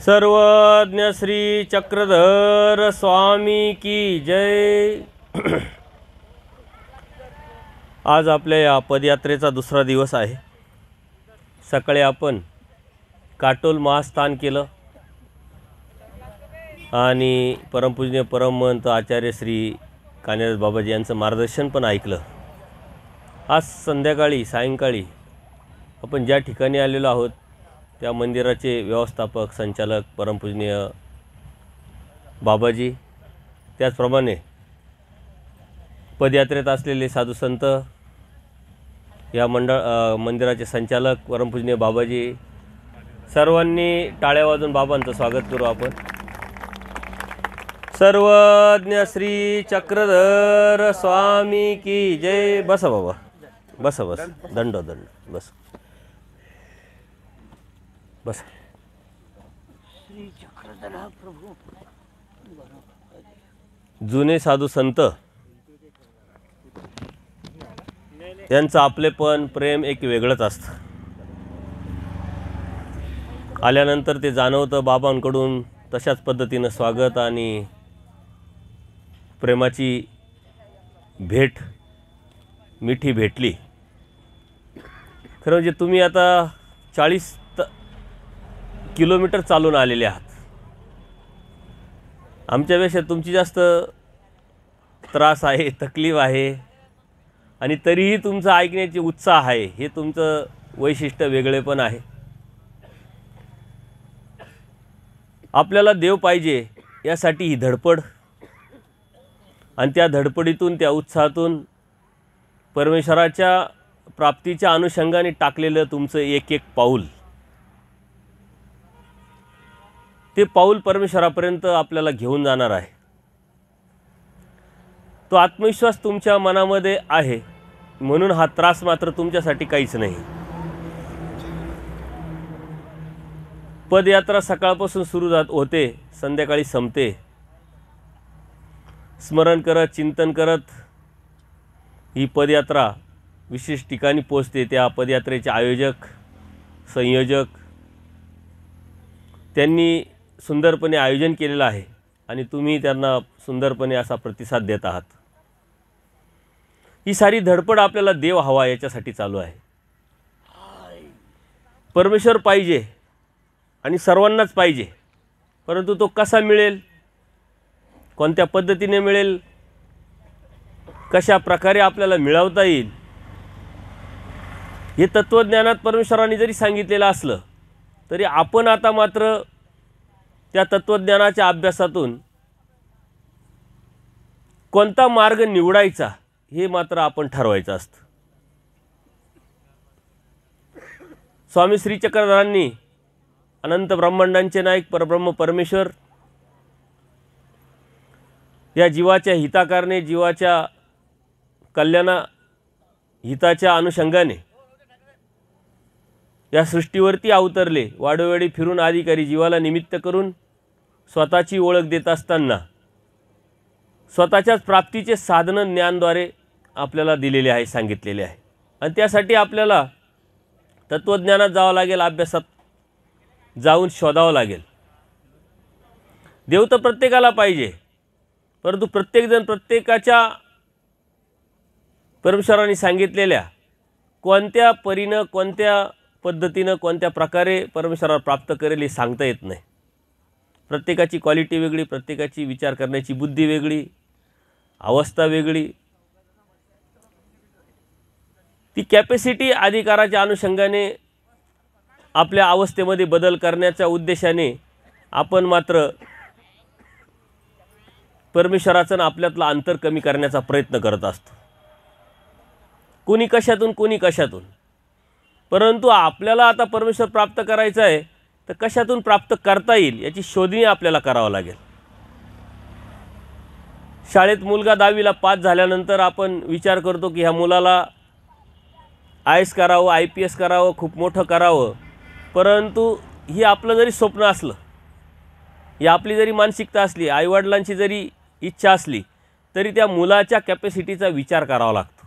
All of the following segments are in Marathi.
सर्वज्ञ श्री चक्रधर स्वामी की जय। आज आपल्या या पदयात्रेचा दुसरा दिवस आहे। सकाळी आपण काटोल महास्थान केलं आणि परमपूजनीय परमहंत आचार्य श्री कान्हेदास बाबाजी यांचं मार्गदर्शन पण ऐकलं। आज संध्याकाळी सायंकाळी आपण ज्या ठिकाणी आलेलो आहोत त्या मंदिराचे व्यवस्थापक संचालक परमपूजनीय बाबाजी, त्याचप्रमाणे पदयात्रेत असलेले साधू संत, या मंदिराचे संचालक परमपूजनीय बाबाजी, सर्वांनी टाळ्या वाजवून बाबांचं स्वागत करू आपण। सर्वज्ञ श्री चक्रधर स्वामी की जय। बसा बाबा, बसा बस, दंड बस बस। श्री चक्रधर प्रभू, जुने साधू संत यांचं आपलेपण प्रेम एक वेगळंच असतं। आल्यानंतर ते जाणवतं बाबांकडून तशाच पद्धतीनं स्वागत आणि प्रेमाची भेट मिठी भेटली। खरं म्हणजे तुम्ही आता 40 किलोमीटर चालून आलेले आहात। आमच्यापेक्षा तुमची जास्त त्रास आहे, तकलीफ आहे, आणि तरीही तुमचं ऐकण्याची उत्साह आहे। हे तुमचं वैशिष्ट्य वेगळेपण आहे। आपल्याला देव पाहिजे यासाठी ही धडपड, आणि त्या धडपडीतून, त्या उत्साहातून परमेश्वराच्या प्राप्तीच्या अनुषंगाने टाकलेलं तुमचं एक एक पाऊल, ते पाऊल परमेश्वरापर्यंत आपल्याला घेऊन जाणार आहे। तो आत्मविश्वास तुमच्या मनामध्ये आहे, म्हणून हा त्रास मात्र तुमच्यासाठी काहीच नाही। पदयात्रा सकाळपासून सुरू होते, संध्याकाळी संपते। स्मरण करत, चिंतन करत ही पदयात्रा विशेष ठिकाणी पोहोचते। त्या पदयात्रेचे आयोजक, संयोजक त्यांनी सुंदरपणे आयोजन केलेलं आहे आणि तुम्ही त्यांना सुंदरपणे असा प्रतिसाद देत आहात। ही सारी धडपड आपल्याला देव हवा याच्यासाठी चालू आहे। परमेश्वर पाहिजे आणि सर्वांनाच पाहिजे, परंतु तो कसा मिळेल, कोणत्या पद्धतीने मिळेल, कशा प्रकारे आपल्याला मिळवता येईल, हे तत्वज्ञानात परमेश्वराने जरी सांगितलेलं असलं तरी आपण आता मात्र त्या तत्वज्ञानाच्या अभ्यासातून कोणता मार्ग निवडायचा हे मात्र आपण ठरवायचं असतं। स्वामी श्री चक्रधरांनी अनंत ब्रह्मांडांचे नायक परब्रह्म परमेश्वर या जीवाच्या हिताकारणे, जीवाच्या कल्याणा हिताच्या अनुषंगाने या सृष्टीवरती अवतरले। वाडोवेळी फिरून अधिकारी जीवाला निमित्त करून स्वतःची ओळख देत असताना स्वतःच्याच प्राप्तीचे साधन ज्ञानद्वारे आपल्याला दिलेले आहे, सांगितलेले आहे। आणि त्यासाठी आपल्याला तत्वज्ञानात जावं लागेल, अभ्यासात जाऊन शोधावं लागेल। देव तर प्रत्येकाला पाहिजे, परंतु प्रत्येकजण प्रत्येकाच्या परमेश्वराने सांगितलेल्या कोणत्या परीनं, कोणत्या पद्धतीनं, कोणत्या प्रकारे परमेश्वराला प्राप्त करेल हे सांगता येत नाही। प्रत्येकाची क्वालिटी वेगळी, प्रत्येकाची विचार करण्याची बुद्धी वेगळी, अवस्था वेगळी। ती कॅपॅसिटी अधिकाराच्या अनुषंगाने आपल्या अवस्थेमध्ये बदल करण्याच्या उद्देशाने आपण मात्र परमेश्वराचं आपल्यातलं अंतर कमी करण्याचा प्रयत्न करत असतो। कोणी कशातून, कोणी कशातून, परंतु आपल्याला आता परमेश्वर प्राप्त करायचा आहे तर कशातून प्राप्त करता येईल याची शोधणी आपल्याला करावं लागेल। शाळेत मुलगा 10वीला पास झाल्यानंतर आपण विचार करतो की ह्या मुलाला IAS करावं, IPS करावं, खूप मोठं करावं, परंतु ही आपलं जरी स्वप्न असलं, ही आपली जरी मानसिकता असली, आईवडिलांची जरी इच्छा असली, तरी त्या मुलाच्या कॅपॅसिटीचा विचार करावा लागतो,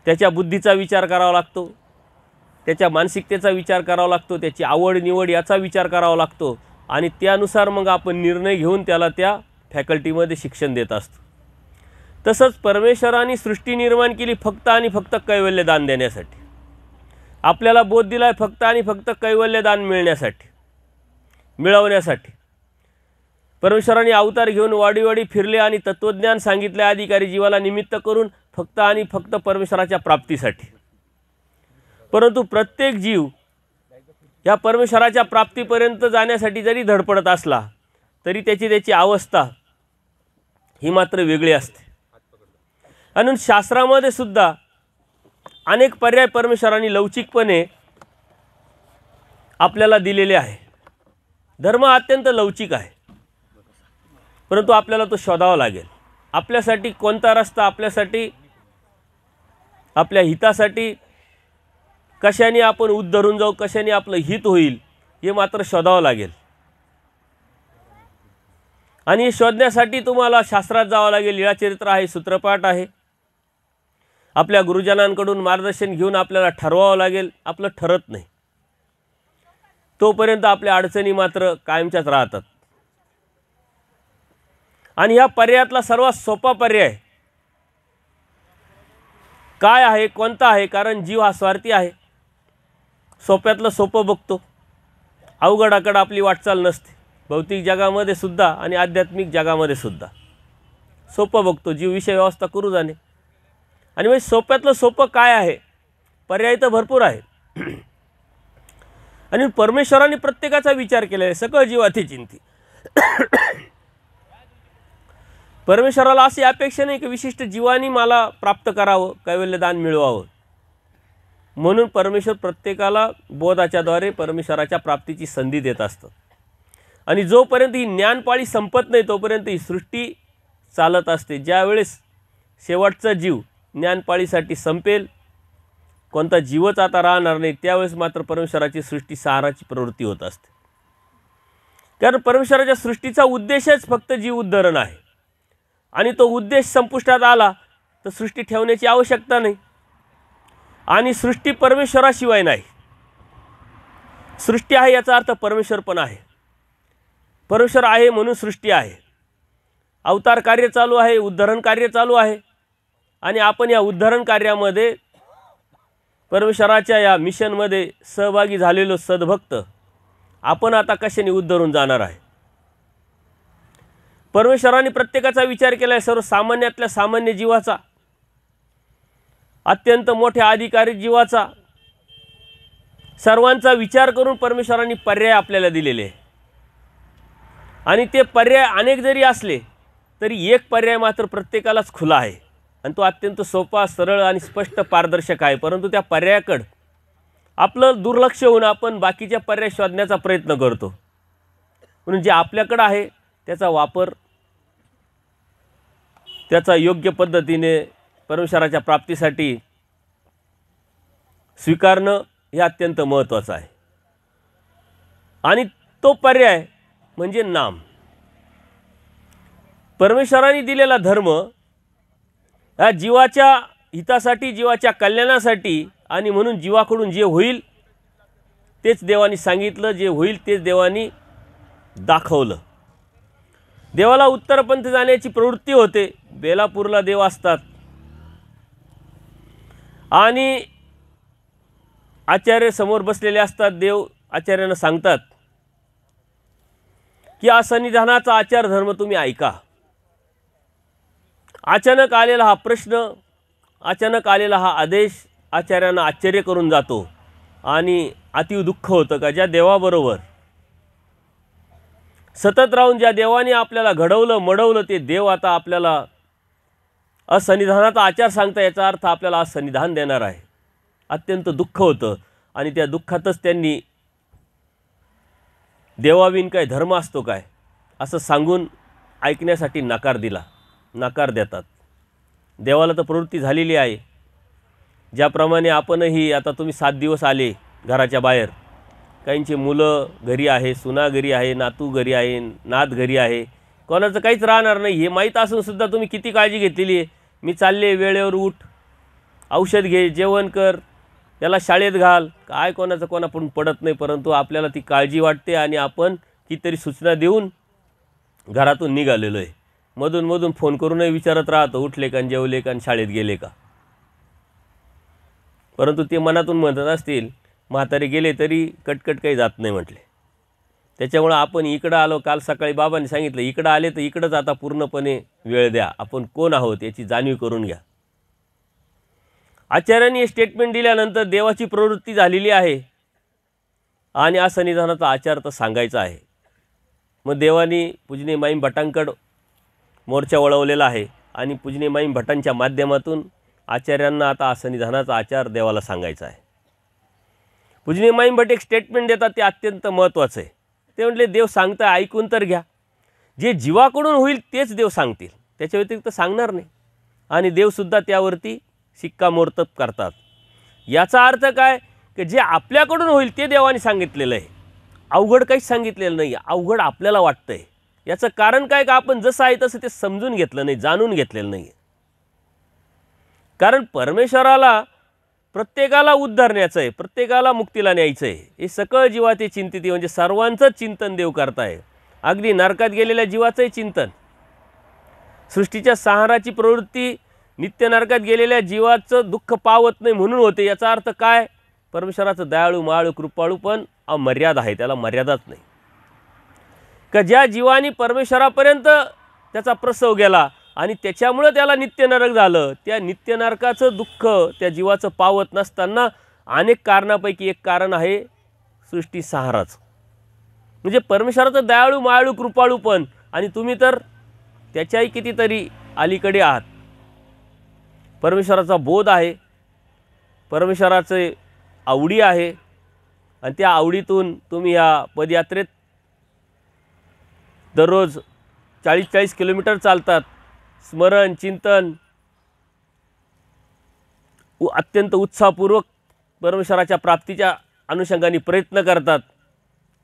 त्याच्या बुद्धीचा विचार करावा लागतो, त्याच्या मानसिकतेचा विचार करावा लागतो, त्याची आवड निवड याचा विचार करावा लागतो आणि त्यानुसार मग आपण निर्णय घेऊन त्याला त्या फॅकल्टीमध्ये शिक्षण देत असतो. तसंच परमेश्वराने सृष्टी निर्माण केली फक्त आणि फक्त कैवल्यदान देण्यासाठी. आपल्याला बोध दिला आहे फक्त आणि फक्त कैवल्यदान मिळवण्यासाठी. परमेश्वराने अवतार घेऊन वाडीवाडी फिरले आणि तत्त्वज्ञान सांगितले अधिकारी जीवाला निमित्त करून फक्त आणि फक्त परमेश्वराच्या प्राप्तीसाठी. परंतु प्रत्येक जीव या परमेश्वराच्या प्राप्तीपर्यंत जाण्यासाठी जरी धडपडत असला तरी त्याची अवस्था ही मात्र वेगळी असते. आणि शास्त्रामध्ये सुद्धा अनेक पर्याय परमेश्वराने लवचिकपणे आपल्याला दिलेले आहे. धर्म अत्यंत लवचिक आहे, परंतु आपल्याला तो शोधावा लागेल. आपल्यासाठी कोणता रस्ता, आपल्यासाठी आपल्या हितासाठी कशाने आपण उद्धरून जाऊ, कशाने आपलं हित होईल हे मात्र शोधावं लागेल. आणि हे शोधण्यासाठी तुम्हाला शास्त्रात जावं लागेल. लीळाचरित्र आहे, सूत्रपाठ आहे. आपल्या गुरुजनांकडून मार्गदर्शन घेऊन आपल्याला ठरवावं लागेल. आपलं ठरत नाही तोपर्यंत आपल्या अडचणी मात्र कायमच्याच राहतात. आणि ह्या पर्यायातला सर्वात सोपा पर्याय काय आहे, कोणता आहे? कारण जीव हा स्वार्थी आहे. सोप्यातलं सोपं बघतो, अवघडाकडे आपली वाटचाल नसते. भौतिक जगामध्ये सुद्धा आणि आध्यात्मिक जगामध्ये सुद्धा सोपं बघतो जीव, विषय व्यवस्था करू जाणे. आणि म्हणजे सोप्यातलं सोपं काय आहे? पर्याय तर भरपूर आहे. आणि परमेश्वराने प्रत्येकाचा विचार केलेला आहे, सकळ जीवाती चिंती. परमेश्वराला अशी अपेक्षा नाही की विशिष्ट जीवानी मला प्राप्त करावं, कैवल्यदान मिळवावं. म्हणून परमेश्वर प्रत्येकाला बोधाच्याद्वारे परमेश्वराच्या प्राप्तीची संधी देत असतं. आणि जोपर्यंत ही ज्ञानपाळी संपत नाही तोपर्यंत ही सृष्टी चालत असते. ज्यावेळेस शेवटचा जीव ज्ञानपाळीसाठी संपेल, कोणता जीवच आता राहणार नाही, त्यावेळेस मात्र परमेश्वराची सृष्टी साराची प्रवृत्ती होत असते. कारण परमेश्वराच्या सृष्टीचा उद्देशच फक्त जीव उद्धरण आहे. आणि तो उद्देश संपुष्टात आला तर सृष्टी ठेवण्याची आवश्यकता नाही. आणि सृष्टी परमेश्वराशिवाय नाही. सृष्टी आहे याचा अर्थ परमेश्वर पण आहे. परमेश्वर आहे म्हणून सृष्टी आहे. अवतार कार्य चालू आहे, उद्धरण कार्य चालू आहे. आणि आपण या उद्धरण कार्यामध्ये परमेश्वराच्या या मिशनमध्ये सहभागी झालेलो सद्भक्त आपण आता कशाने उद्धरून जाणार आहे? परमेश्वराने प्रत्येकाचा विचार केला आहे, सर्वसामान्यातल्या सामान्य जीवाचा, अत्यंत मोठ्या अधिकारी जीवाचा. सर्वांचा विचार करून परमेश्वराने पर्याय आपल्याला दिलेले आहे. आणि ते पर्याय अनेक जरी असले तरी एक पर्याय मात्र प्रत्येकालाच खुला आहे. आणि तो अत्यंत सोपा, सरळ आणि स्पष्ट, पारदर्शक आहे. परंतु त्या पर्यायाकडे आपलं दुर्लक्ष होऊन आपण बाकीच्या पर्याय शोधण्याचा प्रयत्न करतो. म्हणून जे आपल्याकडे आहे त्याचा वापर, त्याचा योग्य पद्धतीने परमेश्वराच्या प्राप्तीसाठी स्वीकारणं हे अत्यंत महत्त्वाचं आहे. आणि तो पर्याय म्हणजे नाम. परमेश्वराने दिलेला धर्म ह्या जीवाच्या हितासाठी, जीवाच्या कल्याणासाठी. आणि म्हणून जीवाकडून जे होईल तेच देवानी सांगितलं, जे होईल तेच देवानी दाखवलं. देवाला उत्तरपंथ जाण्याची प्रवृत्ती होते. बेलापूरला देव असतात आणि आचार्य समोर बसलेले असतात. देव आचार्यांना सांगतात की असन्निधानाचा आचार धर्म तुम्ही ऐका. अचानक आलेला हा प्रश्न, अचानक आलेला हा आदेश आचार्यांना आश्चर्य करून जातो. आणि अति दुःख होतं का ज्या देवाबरोबर सतत राहून, ज्या देवाने आपल्याला घडवलं मडवलं, ते देव आता आपल्याला असन्निधानाचा आचार सांगता, याचा अर्थ आपल्याला असन्निधान देणार आहे. अत्यंत दुःख होतं. आणि त्या दुःखातच त्यांनी देवाविन काय धर्म असतो काय असं सांगून ऐकण्यासाठी नकार दिला. नकार देतात. देवाला तर प्रवृत्ती झालेली आहे. ज्याप्रमाणे आपणही, आता तुम्ही 7 दिवस आले घराच्या बाहेर, काहींची मुलं घरी आहे, सुना घरी आहे, नातू घरी आहे, नात घरी आहे, कोणाचं काहीच राहणार नाही हे माहीत असूनसुद्धा तुम्ही किती काळजी घेतलेली आहे. मी चालले, वेळेवर उठ, औषध घे, जेवण कर, याला शाळेत घाल, काय कोणाचं कोणाकडून पडत नाही, परंतु आपल्याला ती काळजी वाटते आणि आपण कितीतरी सूचना देऊन घरातून निघालेलो आहे. मधून मधून फोन करूनही विचारत राहतो, उठले का, जेवले का, शाळेत गेले का. परंतु ते मनातून म्हणत असतील म्हातारे गेले तरी कटकट काही जात नाही म्हटले. त्याच्यामुळं आपण इकडं आलो, काल सकाळी बाबांनी सांगितलं इकडं आले तर इकडंच आता पूर्णपणे वेळ द्या, आपण कोण आहोत याची जाणीव करून घ्या. आचार्यांनी हे स्टेटमेंट दिल्यानंतर देवाची प्रवृत्ती झालेली आहे आणि असंनिधानाचा आचार तर सांगायचा आहे. मग देवानी पूजनीय माईम भटांकडं मोर्चा वळवलेला आहे आणि पूजनीय माईम भटांच्या माध्यमातून आचार्यांना आता असंनिधानाचा आचार देवाला सांगायचा आहे. पूजनीय माईम भट एक स्टेटमेंट देतात, ते अत्यंत महत्त्वाचं आहे. ते म्हटले देव सांगता ऐकून तर घ्या, जे जीवाकडून होईल तेच देव सांगतील, त्याच्या व्यतिरिक्त सांगणार नाही. आणि देवसुद्धा त्यावरती शिक्कामोर्तब करतात. याचा अर्थ काय की जे आपल्याकडून होईल ते देवाने सांगितलेलं आहे, अवघड काहीच सांगितलेलं नाही. अवघड आपल्याला वाटतं आहे. याचं कारण काय का आपण जसं आहे तसं ते समजून घेतलं नाही, जाणून घेतलेलं नाही. कारण परमेश्वराला प्रत्येकाला उद्धारण्याचं आहे, प्रत्येकाला मुक्तीला न्यायचं आहे. हे सकळ जीवाचे चिंतित म्हणजे सर्वांचंच चिंतन देव करताय. अगदी नरकात गेलेल्या जीवाचंही चिंतन, सृष्टीच्या संहाराची प्रवृत्ती नित्य नरकात गेलेल्या जीवाचं दुःख पावत नाही म्हणून होते. याचा अर्थ काय, परमेश्वराचं दयाळू माळू कृपाळू पण अमर्यादा आहे, त्याला मर्यादाच नाही. का ज्या जीवानी परमेश्वरापर्यंत त्याचा प्रसव गेला आणि त्याच्यामुळे त्याला नित्य नरक झालं, त्या नित्य नरकाचं दुःख त्या जीवाचं पावत नसताना अनेक कारणापैकी एक कारण आहे सृष्टी संहाराचं. म्हणजे परमेश्वराचं दयाळू माळू कृपाळू पण, आणि तुम्ही तर त्याच्याही कितीतरी अलीकडे आहात. परमेश्वराचा बोध आहे, परमेश्वराचे आवडी आहे आणि त्या आवडीतून तुम्ही या पदयात्रेत दररोज 40-40 किलोमीटर चालतात. स्मरण चिंतन अत्यंत उत्साहपूर्वक परमेश्वराच्या प्राप्तीच्या अनुषंगाने प्रयत्न करतात.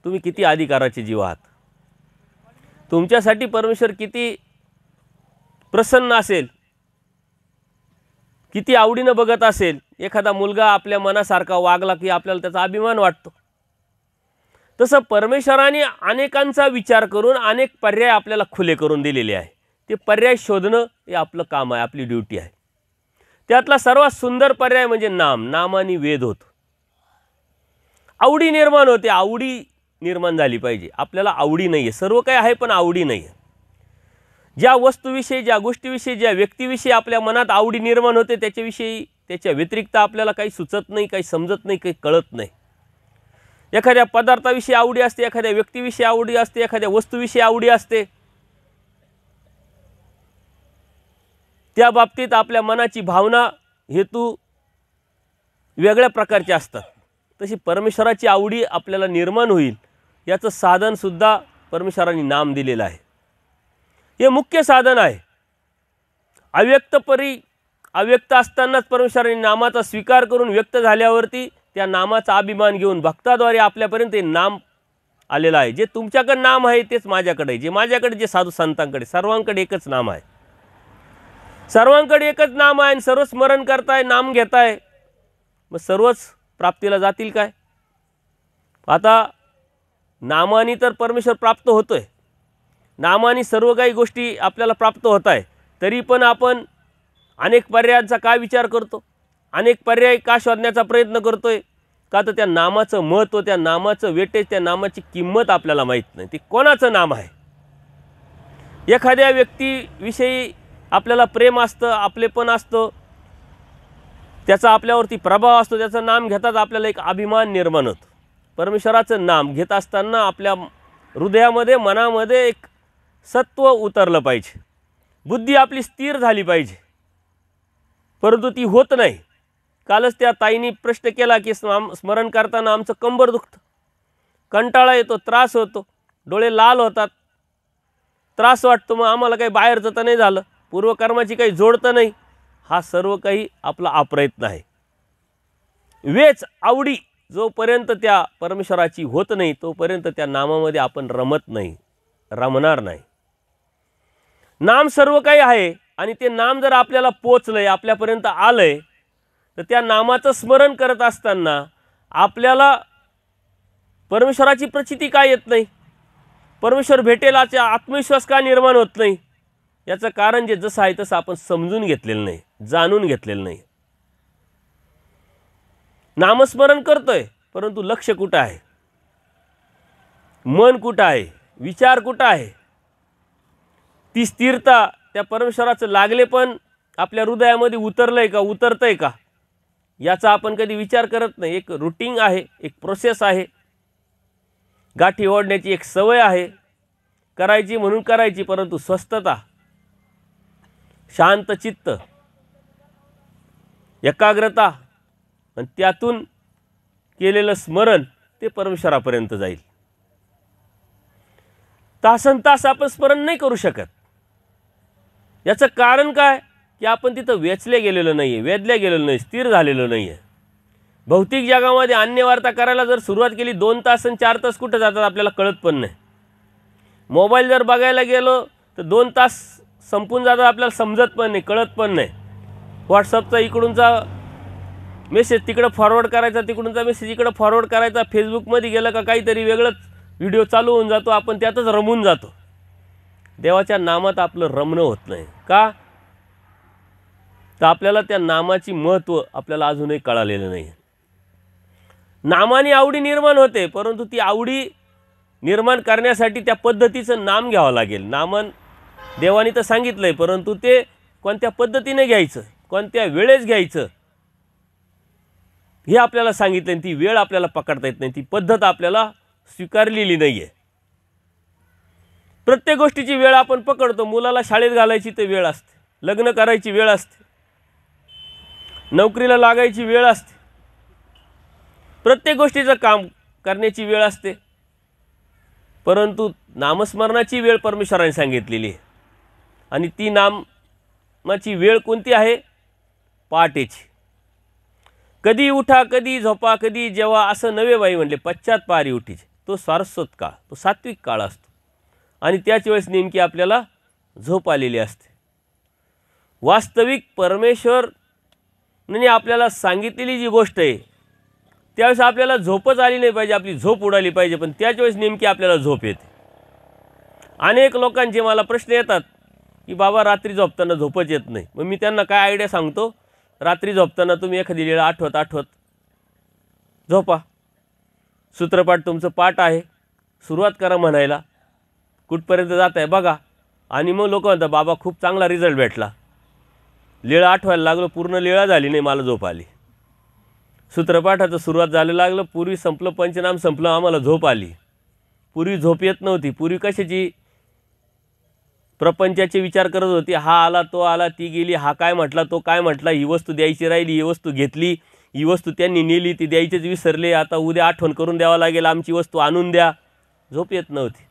तुम्ही किती अधिकाराचे जीव आहात. तुमच्यासाठी परमेश्वर किती प्रसन्न असेल, किती आवडीनं बघत असेल. एखादा मुलगा आपल्या मनासारखा वागला की आपल्याला त्याचा अभिमान वाटतो. तसं परमेश्वराने अनेकांचा विचार करून अनेक पर्याय आपल्याला खुले करून दिलेले आहे. ते पर्याय शोधणं हे आपलं काम आहे, आपली ड्यूटी आहे. त्यातला सर्वात सुंदर पर्याय म्हणजे नाम. नामाने वेध होतो, आवडी निर्माण होते. आवडी निर्माण झाली पाहिजे. आपल्याला आवडी नाही आहे, सर्व काही आहे पण आवडी नाही आहे. ज्या वस्तूविषयी, ज्या गोष्टीविषयी, ज्या व्यक्तीविषयी आपल्या मनात आवडी निर्माण होते त्याच्याविषयी, त्याच्या व्यतिरिक्त आपल्याला काही सुचत नाही, काही समजत नाही, काही कळत नाही. एखाद्या पदार्थाविषयी आवडी असते, एखाद्या व्यक्तीविषयी आवडी असते, एखाद्या वस्तूविषयी आवडी असते. त्या बाबतीत आपल्या मनाची भावना हेतू वेगळ्या प्रकारचे असतात. तशी परमेश्वराची आवडी आपल्याला निर्माण होईल याचं साधनसुद्धा परमेश्वराने नाम दिलेलं आहे. हे मुख्य साधन आहे. अव्यक्त असतानाच परमेश्वराने नामाचा स्वीकार करून व्यक्त झाल्यावरती त्या नामाचा अभिमान घेऊन भक्ताद्वारे आपल्यापर्यंत हे नाम आलेलं आहे. जे तुमच्याकडे नाम आहे तेच माझ्याकडे आहे, जे माझ्याकडे, जे साधू संतांकडे, सर्वांकडे एकच नाम आहे. सर्वांकडे एकच नाम आहे आणि सर्व स्मरण करताय, नाम घेताय, मग सर्वच प्राप्तीला जातील काय. आता नामाने तर परमेश्वर प्राप्त होतोय, नामाने सर्व काही गोष्टी आपल्याला प्राप्त होत आहे. तरी पण आपण अनेक पर्यायांचा काय विचार करतो, अनेक पर्याय का शोधण्याचा प्रयत्न करतोय. का तर त्या नामाचं महत्त्व, त्या नामाचं वेटेज, त्या नामाची किंमत आपल्याला माहीत नाही. ते कोणाचं नाम आहे. एखाद्या व्यक्तीविषयी आपल्याला प्रेम असतं, आपलेपण असतं, त्याचा आपल्यावरती प्रभाव असतो. त्याचं नाम घेताच आपल्याला एक अभिमान निर्माण होतो. परमेश्वराचं नाम घेत असताना आपल्या हृदयामध्ये, मनामध्ये एक सत्व उतरलं पाहिजे. बुद्धी आपली स्थिर झाली पाहिजे, परंतु ती होत नाही. कालच त्या ताईंनी प्रश्न केला की स्मरण करताना आमचं कंबर दुखतं, कंटाळा येतो, त्रास होतो, डोळे लाल होतात, त्रास वाटतो. मग आम्हाला काही बाहेरचं तर नाही झालं, पूर्वकर्माची काही जोड तर नाही. हा सर्व काही आपला अप्रयत्न आहे. वेच आवडी जोपर्यंत त्या परमेश्वराची होत नाही तोपर्यंत त्या नामामध्ये आपण रमत नाही, रमणार नाही. नाम सर्व काही आहे आणि ते नाम जर आपल्याला पोचलंय, आपल्यापर्यंत आलंय, तर त्या नामाचं स्मरण करत असताना आपल्याला परमेश्वराची प्रचिती का येत नाही, परमेश्वर भेटेल याचा आत्मविश्वास का निर्माण होत नाही? याचं कारण जे जसं आहे तसं आपण समजून घेतलेलं नाही, जाणून घेतलेलं नाही. नामस्मरण करतोय परंतु लक्ष कुठं आहे, मन कुठं आहे, विचार कुठं आहे? ती स्थिरता त्या परमेश्वराचं लागले पण आपल्या हृदयामध्ये उतरलंय का, उतरतंय का, याचा आपण कधी विचार करत नाही. एक रूटीन आहे, एक प्रोसेस आहे, गाठी ओढण्याची एक सवय आहे, करायची म्हणून करायची, परंतु स्वस्थता, शांत चित्त, एकाग्रता आणि त्यातून केलेलं स्मरण ते परमेश्वरापर्यंत जाईल. तासनतास आपण स्मरण नाही करू शकत. याचं कारण काय की आपण तिथं वेचले गेलेलो नाही आहे, वेधले गेलेलो नाही, स्थिर झालेलो नाही आहे. भौतिक जगामध्ये अन्यवार्ता करायला जर सुरुवात केली 2 तास आणि 4 तास कुठं जातात आपल्याला कळत पण नाही. मोबाईल जर बघायला गेलो तर 2 तास संपून जातात, आपल्याला समजत पण नाही, कळत पण नाही. व्हॉट्सअपचा इकडूनचा मेसेज तिकडं फॉरवर्ड करायचा, तिकडूनचा मेसेज इकडं फॉरवर्ड करायचा, फेसबुकमध्ये गेलं का काहीतरी वेगळंच व्हिडिओ चालू होऊन जातो, आपण त्यातच रमून जातो. देवाच्या नामात आपलं रमणं होत नाही का? तर आपल्याला त्या नामाची महत्त्व आपल्याला अजूनही कळालेलं नाही. नामाने आवडी निर्माण होते, परंतु ती आवडी निर्माण करण्यासाठी त्या पद्धतीचं नाम घ्यावं लागेल. नामन देवाने तर सांगितलंय, परंतु ते कोणत्या पद्धतीने घ्यायचं, कोणत्या वेळेस घ्यायचं हे आपल्याला सांगितलं. ती वेळ आपल्याला पकडता येत नाही, ती पद्धत आपल्याला स्वीकारलेली नाही आहे. प्रत्येक गोष्टीची वेळ आपण पकडतो. मुलाला शाळेत घालायची ते वेळ असते, लग्न करायची वेळ असते, नोकरीला लागायची वेळ असते, प्रत्येक गोष्टीचं काम करण्याची वेळ असते. परंतु नामस्मरणाची वेळ परमेश्वराने सांगितलेली आहे आणि ती नामाची वेळ कोणती आहे? पहाटेची. कधी उठा, कधी झोपा, कधी जेव्हा असं नवे बाई म्हणले, पश्चात पारी उठीचे. तो सारस्वत काळ, तो सात्विक काळ असतो आणि त्याच वेळेस नेमकी आपल्याला झोप आलेली असते. वास्तविक परमेश्वरने आपल्याला सांगितलेली जी गोष्ट आहे त्यावेळेस आपल्याला झोपच आली नाही पाहिजे, आपली झोप उडाली पाहिजे, पण त्याच वेळेस नेमकी आपल्याला झोप येते. अनेक लोकांचे मला प्रश्न येतात की बाबा रात्री झोपताना झोपच येत नाही. मग मी त्यांना काय आयडिया सांगतो, रात्री झोपताना तुम्ही एखादी लीळा आठवत झोपा. सूत्रपाठ तुमचं पाठ आहे, सुरुवात करा म्हणायला, कुठपर्यंत जात आहे बघा. आणि मग लोक म्हणतात बाबा खूप चांगला रिझल्ट भेटला, लीळा आठवायला लागलो, पूर्ण लीळा झाली नाही, मला झोप आली. सूत्रपाठाचं सुरुवात झालं लागलं, पूर्वी संपलं, पंचनाम संपलं, आम्हाला झोप आली. पूर्वी झोप येत नव्हती. पूर्वी कशाची? प्रपंचाचे विचार करत होती. हा आला, तो आला, ती गेली, हा काय म्हटला, तो काय म्हटला, ही वस्तू द्यायची राहिली, ही वस्तू घेतली, ही वस्तू त्यांनी नेली, ती द्यायचीच विसरले, आता उद्या आठवण करून द्यावं लागेल, आमची वस्तू आणून द्या. झोप येत नव्हती.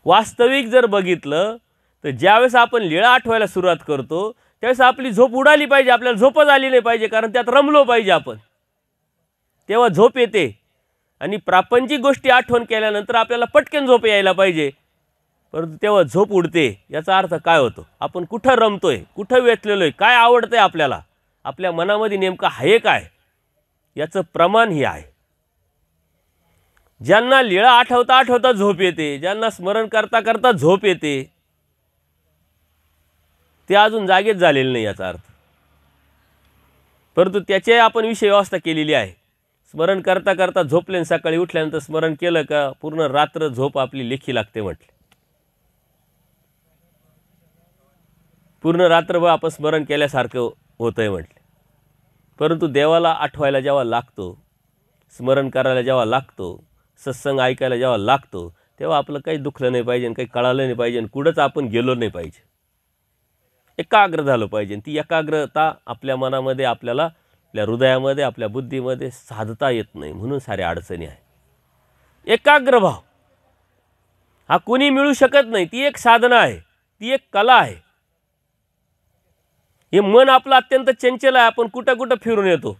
वास्तविक जर बघितलं तर ज्यावेळेस आपण लीळा आठवायला सुरुवात करतो त्यावेळेस आपली झोप उडाली पाहिजे, आपल्याला झोपच आली नाही पाहिजे, कारण त्यात रमलो पाहिजे आपण, तेव्हा झोप येते. आणि प्रापंचिक गोष्टी आठवण केल्यानंतर आपल्याला पटकन झोप यायला पाहिजे, परंतु तेव्हा झोप उडते. याचा अर्थ काय होतो? आपण कुठं रमतोय, कुठं वेचलेलो आहे, काय आवडतंय आपल्याला, आपल्या मनामध्ये नेमकं आहे काय, याचं प्रमाण हे आहे. ज्यांना लीळा आठवता आठवता झोप येते, ज्यांना स्मरण करता करता झोप येते, ते अजून जागेच झालेले नाही याचा अर्थ. परंतु त्याची आपण विषय व्यवस्था केलेली आहे. स्मरण करता करता झोपले आणि सकाळी उठल्यानंतर स्मरण केलं का पूर्ण रात्र झोप आपली लेखी लागते म्हटले. पूर्ण रात्रभर आपण स्मरण केल्यासारखं होतंय म्हटले. परंतु देवाला आठवायला जेव्हा लागतो, स्मरण करायला जेव्हा लागतो, सत्संग ऐकायला जेव्हा लागतो, तेव्हा आपलं काही दुखलं नाही पाहिजे, काही कळालं नाही पाहिजे, कुठंच आपण गेलो नाही पाहिजे, एकाग्र झालं पाहिजे. ती एकाग्रता आपल्या मनामध्ये, आपल्याला आपल्या हृदयामध्ये, आपल्या बुद्धीमध्ये साधता येत नाही, म्हणून साऱ्या अडचणी आहे. एकाग्र भाव हा कोणी मिळू शकत नाही. ती एक साधना आहे, ती एक कला आहे. हे मन आपलं अत्यंत चंचल आहे, आपण कुठं कुठं फिरून येतो.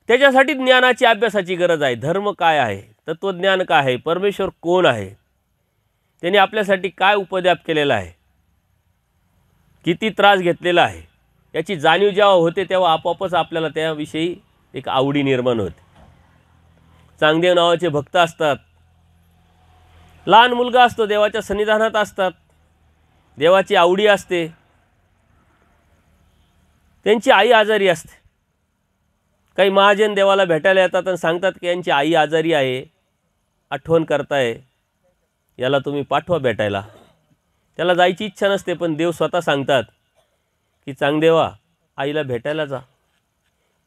त्याच्यासाठी ज्ञानाची, अभ्यासाची गरज आहे. धर्म काय आहे, तत्वज्ञान काय आहे, परमेश्वर कोण आहे, त्याने आपल्यासाठी काय उपद्व्याप केलेला आहे, किती त्रास घेतलेला आहे, याची जाणीव जेव्हा होते तेव्हा आपोआपच आपल्याला त्याविषयी एक आवडी निर्माण होते. चांगदेव नावाचे भक्त असतात, लहान मुलगा असतो, देवाच्या सन्निधानात असतात, देवाची आवडी असते. त्यांची आई आजारी असते. काही महाजन देवाला भेटायला येतात आणि सांगतात की यांची आई आजारी आहे, आठवण करताय, याला तुम्ही पाठवा भेटायला. त्याला जायची इच्छा नसते, पण देव स्वतः सांगतात की चांगदेवा आईला भेटायला जा.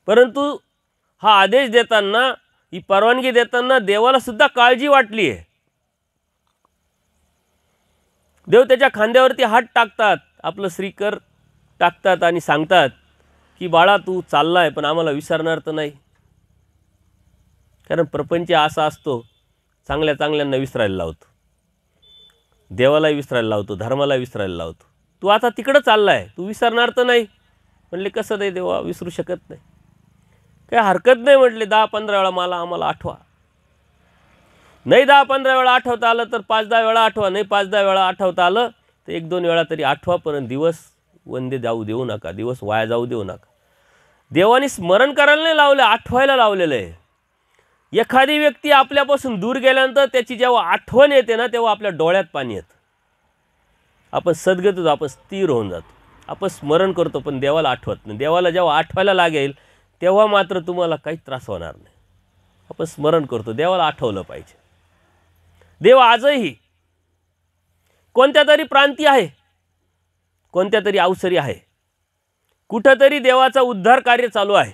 परंतु हा आदेश देताना, ही परवानगी देताना देवाला सुद्धा काळजी वाटली आहे. देव त्याच्या खांद्यावरती हात टाकतात, आपलं श्रीकर टाकतात आणि सांगतात की बाळा तू चाललाय पण आम्हाला विसरणार तर नाही. कारण प्रपंच असा असतो, चांगल्या चांगल्यांना विसरायला लावतो, देवालाही विसरायला लावतो, धर्माला विसरायला लावतो. तू आता तिकडं चाललाय, तू विसरणार तर नाही. म्हणले कसं नाही देवा, विसरू शकत नाही. काय हरकत नाही म्हटले, 10-15 वेळा आम्हाला आठवा. नाही 10-15 वेळा आठवता आलं तर 5-10 वेळा आठवा, नाही 5-10 वेळा आठवता आलं तर 1-2 वेळा तरी आठवा. पण दिवस वंदे जाऊ देऊ नका, दिवस वाया जाऊ देऊ नका. देवाने स्मरण करायला नाही लावलं, आठवायला लावलेलं आहे. एखादी व्यक्ती आपल्यापासून दूर गेल्यानंतर त्याची जेव्हा आठवण येते ना, तेव्हा आपल्या डोळ्यात पाणी येतं. आपण सद्गत होतो, आपण स्थिर होऊन जातो, आपण स्मरण करतो, पण देवाला आठवत नाही. देवाला जेव्हा आठवायला लागेल तेव्हा मात्र तुम्हाला काही त्रास होणार नाही. आपण स्मरण करतो, देवाला आठवलं पाहिजे. देव आजही कोणत्या तरी प्रांती आहे, कोणत्या तरी अवसरी आहे, कुठंतरी देवाचा उद्धार कार्य चालू आहे.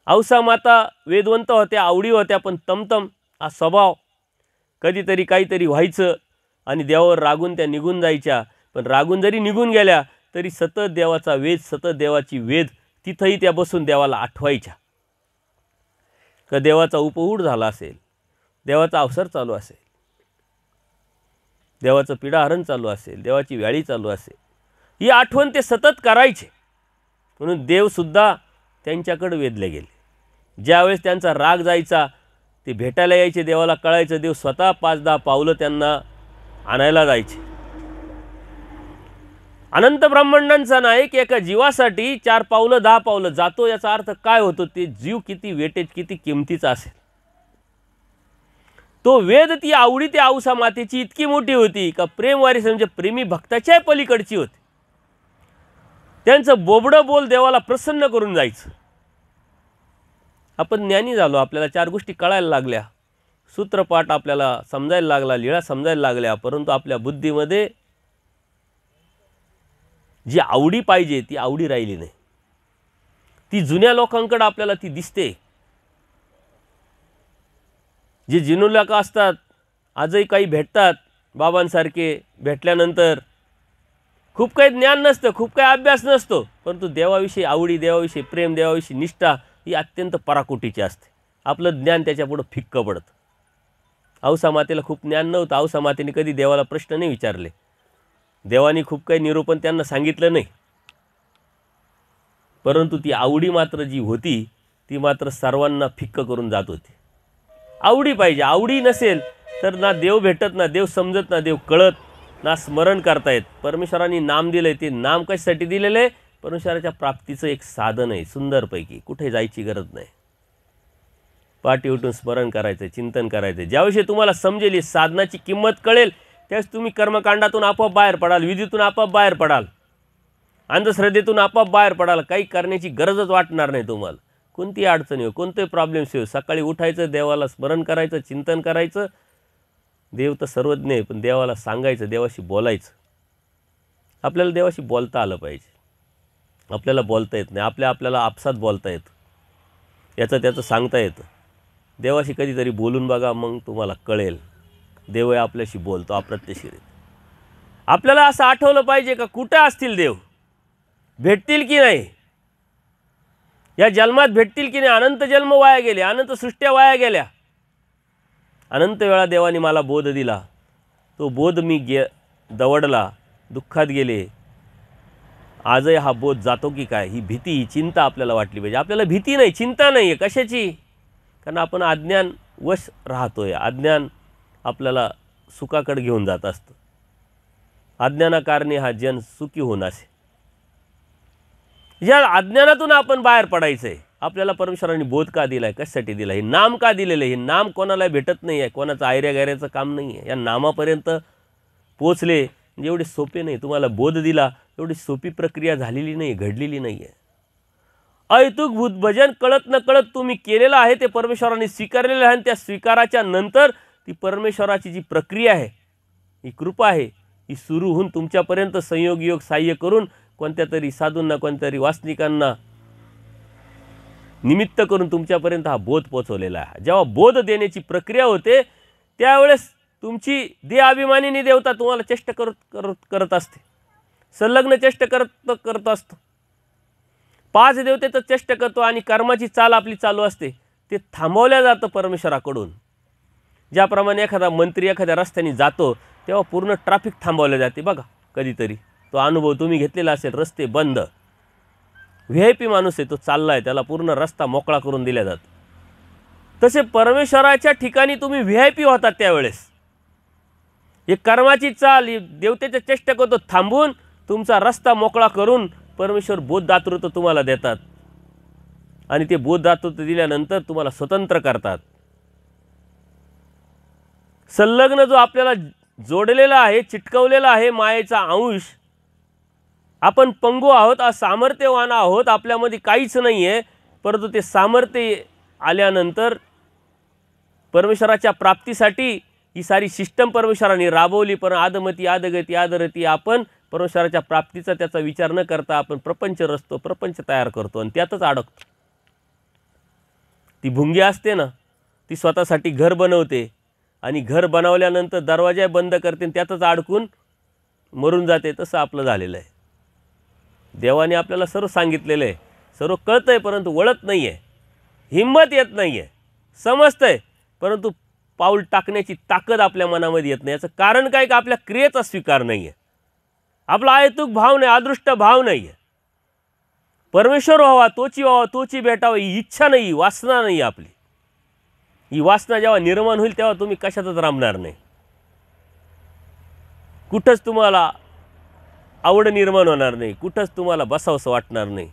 औसा माता वेदवंत होत्या, आवडी होत्या, पण तमतम हा स्वभाव, कधीतरी काहीतरी व्हायचं आणि देवावर रागून त्या निघून जायच्या. पण रागून जरी निघून गेल्या तरी सतत देवाचा वेद, सतत देवाची वेद, तिथंही त्या बसून देवाला आठवायच्या. का देवाचा उपहूड झाला असेल, देवाचा अवसर चालू असेल, देवाचं पिढाहरण चालू असेल, देवाची व्याळी चालू असेल, ही आठवण ते सतत करायचे. म्हणून देवसुद्धा त्यांच्याकडे वेधले गेले. ज्यावेळेस त्यांचा राग जायचा, ते भेटायला यायचे, देवाला कळायचं, देव स्वतः 5-10 पावलं त्यांना आणायला जायचे. अनंत ब्रह्मांडांचा नायक एका जीवासाठी 4 पावलं 10 पावलं जातो. याचा अर्थ काय होतो? ते जीव किती वेटेज, किती किमतीचा असेल. तो वेद, ती आवडी त्या औसा मातेची इतकी मोठी होती का प्रेमवारी म्हणजे प्रेमी भक्ताच्या पलीकडची होती. त्यांचं बोबडं बोल देवाला प्रसन्न करून जायचं. आपण ज्ञानी झालो, आपल्याला 4 गोष्टी कळायला लागल्या, सूत्रपाठ आपल्याला समजायला लागला, लीळा समजायला लागल्या, परंतु आपल्या बुद्धीमध्ये जी आवडी पाहिजे ती आवडी राहिली नाही. ती जुन्या लोकांकडे आपल्याला ती दिसते. जे जुने लोक असतात आजही काही भेटतात बाबांसारखे, भेटल्यानंतर खूप काही ज्ञान नसतं, खूप काही अभ्यास नसतो, परंतु देवाविषयी आवडी, देवाविषयी प्रेम, देवाविषयी निष्ठा ही अत्यंत पराकोटीची असते. आपलं ज्ञान त्याच्यापुढं फिक्कं पडतं. औसा मातेला खूप ज्ञान नव्हतं. औसा मातेने कधी देवाला प्रश्न नाही विचारले. देवाने खूप काही निरूपण त्यांना सांगितलं नाही, परंतु ती आवडी मात्र जी होती ती मात्र सर्वांना फिक्क करून जात होती. आवडी पाहिजे. आवडी नसेल तर ना देव भेटत, ना देव समजत, ना देव कळत, ना स्मरण करता येत. परमेश्वरांनी नाम दिलं आहे, ते नाम कशासाठी दिलेलं आहे? परमेश्वराच्या प्राप्तीचं एक साधन आहे. सुंदरपैकी कुठे जायची गरज नाही. पाठी उठून स्मरण करायचं, चिंतन करायचं. ज्याविषयी तुम्हाला समजेल, ही साधनाची किंमत कळेल, त्यावेळेस तुम्ही कर्मकांडातून आपोआप बाहेर पडाल, विधीतून आपोआप बाहेर पडाल, अंधश्रद्धेतून आपोआप बाहेर पडाल. काही करण्याची गरजच वाटणार नाही तुम्हाला. कोणती अडचण येऊ, कोणते प्रॉब्लेम्स येऊ, सकाळी उठायचं, देवाला स्मरण करायचं, चिंतन करायचं. देव तर सर्वज्ञ आहे, पण देवाला सांगायचं, देवाशी बोलायचं. आपल्याला देवाशी बोलता आलं पाहिजे. आपल्याला बोलता येत नाही, आपल्याला आपसात बोलता येतं, याचं त्याचं सांगता येतं. देवाशी कधीतरी बोलून बघा, मग तुम्हाला कळेल देव आपल्याशी बोलतो अप्रत्यक्षित. आपल्याला असं आठवलं पाहिजे का कुठं असतील देव, भेटतील की नाही, या जन्मात भेटतील की नाही. अनंत जन्म वाया गेले, अनंत सृष्ट्या वाया गेल्या, अनंत वेळा देवाने मला बोध दिला, तो बोध मी दवडला, दुःखात गेले. आजही हा बोध जातो की काय, ही भीती, ही चिंता आपल्याला वाटली पाहिजे. आपल्याला भीती नाही, चिंता नाही आहे. कशाची? कारण आपण अज्ञान वश राहतोय. अज्ञान आपल्याला सुखाकडे घेऊन जात असतं. अज्ञानाकारणे हा जन सुखी होणासे. या अज्ञानातून आपण बाहेर पडायचं आहे. आपल्याला परमेश्वरांनी बोध का दिला आहे, कशासाठी दिला आहे, हे नाम का दिलेलं आहे. हे नाम कोणाला भेटत नाही आहे, कोणाचं आयऱ्या गायऱ्याचं काम नाही आहे. या नामापर्यंत पोचले म्हणजे एवढे सोपे नाही. तुम्हाला बोध दिला एवढी सोपी प्रक्रिया झालेली नाही, घडलेली नाही आहे. अहेतुक भूत भजन कळत न कळत तुम्ही केलेलं आहे, ते परमेश्वराने स्वीकारलेलं आहे. आणि त्या स्वीकाराच्या नंतर ती परमेश्वराची जी प्रक्रिया आहे, ही कृपा आहे, ही सुरू होऊन तुमच्यापर्यंत संयोग योग सहाय्य करून कोणत्या तरी साधूंना, कोणत्या तरी वासनिकांना निमित्त करून तुमच्यापर्यंत हा बोध पोचवलेला आहे. जेव्हा बोध देण्याची प्रक्रिया होते त्यावेळेस तुमची देहाभिमानीनी देवता तुम्हाला चेष्टा करत असते, संलग्न चेष्टा करत असतो. 5 देवतेचं चेष्टा करतो आणि कर्माची चाल आपली चालू असते, ते थांबवल्या जातं परमेश्वराकडून. ज्याप्रमाणे एखादा मंत्री एखाद्या रस्त्याने जातो तेव्हा पूर्ण ट्रॅफिक थांबवले जाते बघा. कधीतरी तो अनुभव तुम्ही घेतलेला असेल. रस्ते बंद, VIP माणूस आहे, तो चालला आहे, त्याला पूर्ण रस्ता मोकळा करून दिला जातो. तसे परमेश्वराच्या ठिकाणी तुम्ही VIP होतात. त्यावेळेस एक कर्माची चाल देवतेच्या चेष्टा करतो थांबून तुमचा रस्ता मोकळा करून परमेश्वर बोधदातृत्व तुम्हाला देतात. आणि ते बोधदातृत्व दिल्यानंतर तुम्हाला स्वतंत्र करतात. संलग्न जो आपल्याला जोडलेला आहे, चिटकवलेला आहे मायेचा अंश, आपण पंगू आहोत, असामर्थ्यवान आहोत, आपल्यामध्ये काहीच नाही आहे. परंतु ते सामर्थ्य आल्यानंतर परमेश्वराच्या प्राप्तीसाठी ही सारी सिस्टम परमेश्वराने राबवली. पण आदमती आदगती आदरती आपण परमेश्वराच्या प्राप्तीचा त्याचा विचार न करता आपण प्रपंच रचतो, प्रपंच तयार करतो आणि त्यातच अडकतो. ती भुंगी असते ना, ती स्वतःसाठी घर बनवते आणि घर बनवल्यानंतर दरवाजा बंद करते आणि त्यातच अडकून मरून जाते. तसं आपलं झालेलं आहे. देवाने आपल्याला सर्व सांगितलेलं आहे, सर्व कळतं आहे, परंतु वळत नाही आहे, हिंमत येत नाही आहे, समजतं आहे, परंतु पाऊल टाकण्याची ताकद आपल्या मनामध्ये येत नाही. याचं कारण काय? का आपल्या क्रियेचा स्वीकार नाही आहे, आपला अहेतुक भाव नाही, अदृष्ट भाव नाही आहे. परमेश्वर व्हावा, तोची भेटावा ही इच्छा नाही, वासना नाही आपली. ही वासना जेव्हा निर्माण होईल तेव्हा तुम्ही कशातच रमणार नाही. कुठंच तुम्हाला आवड निर्माण होणार नाही, कुठंच तुम्हाला बसावंसं वाटणार नाही.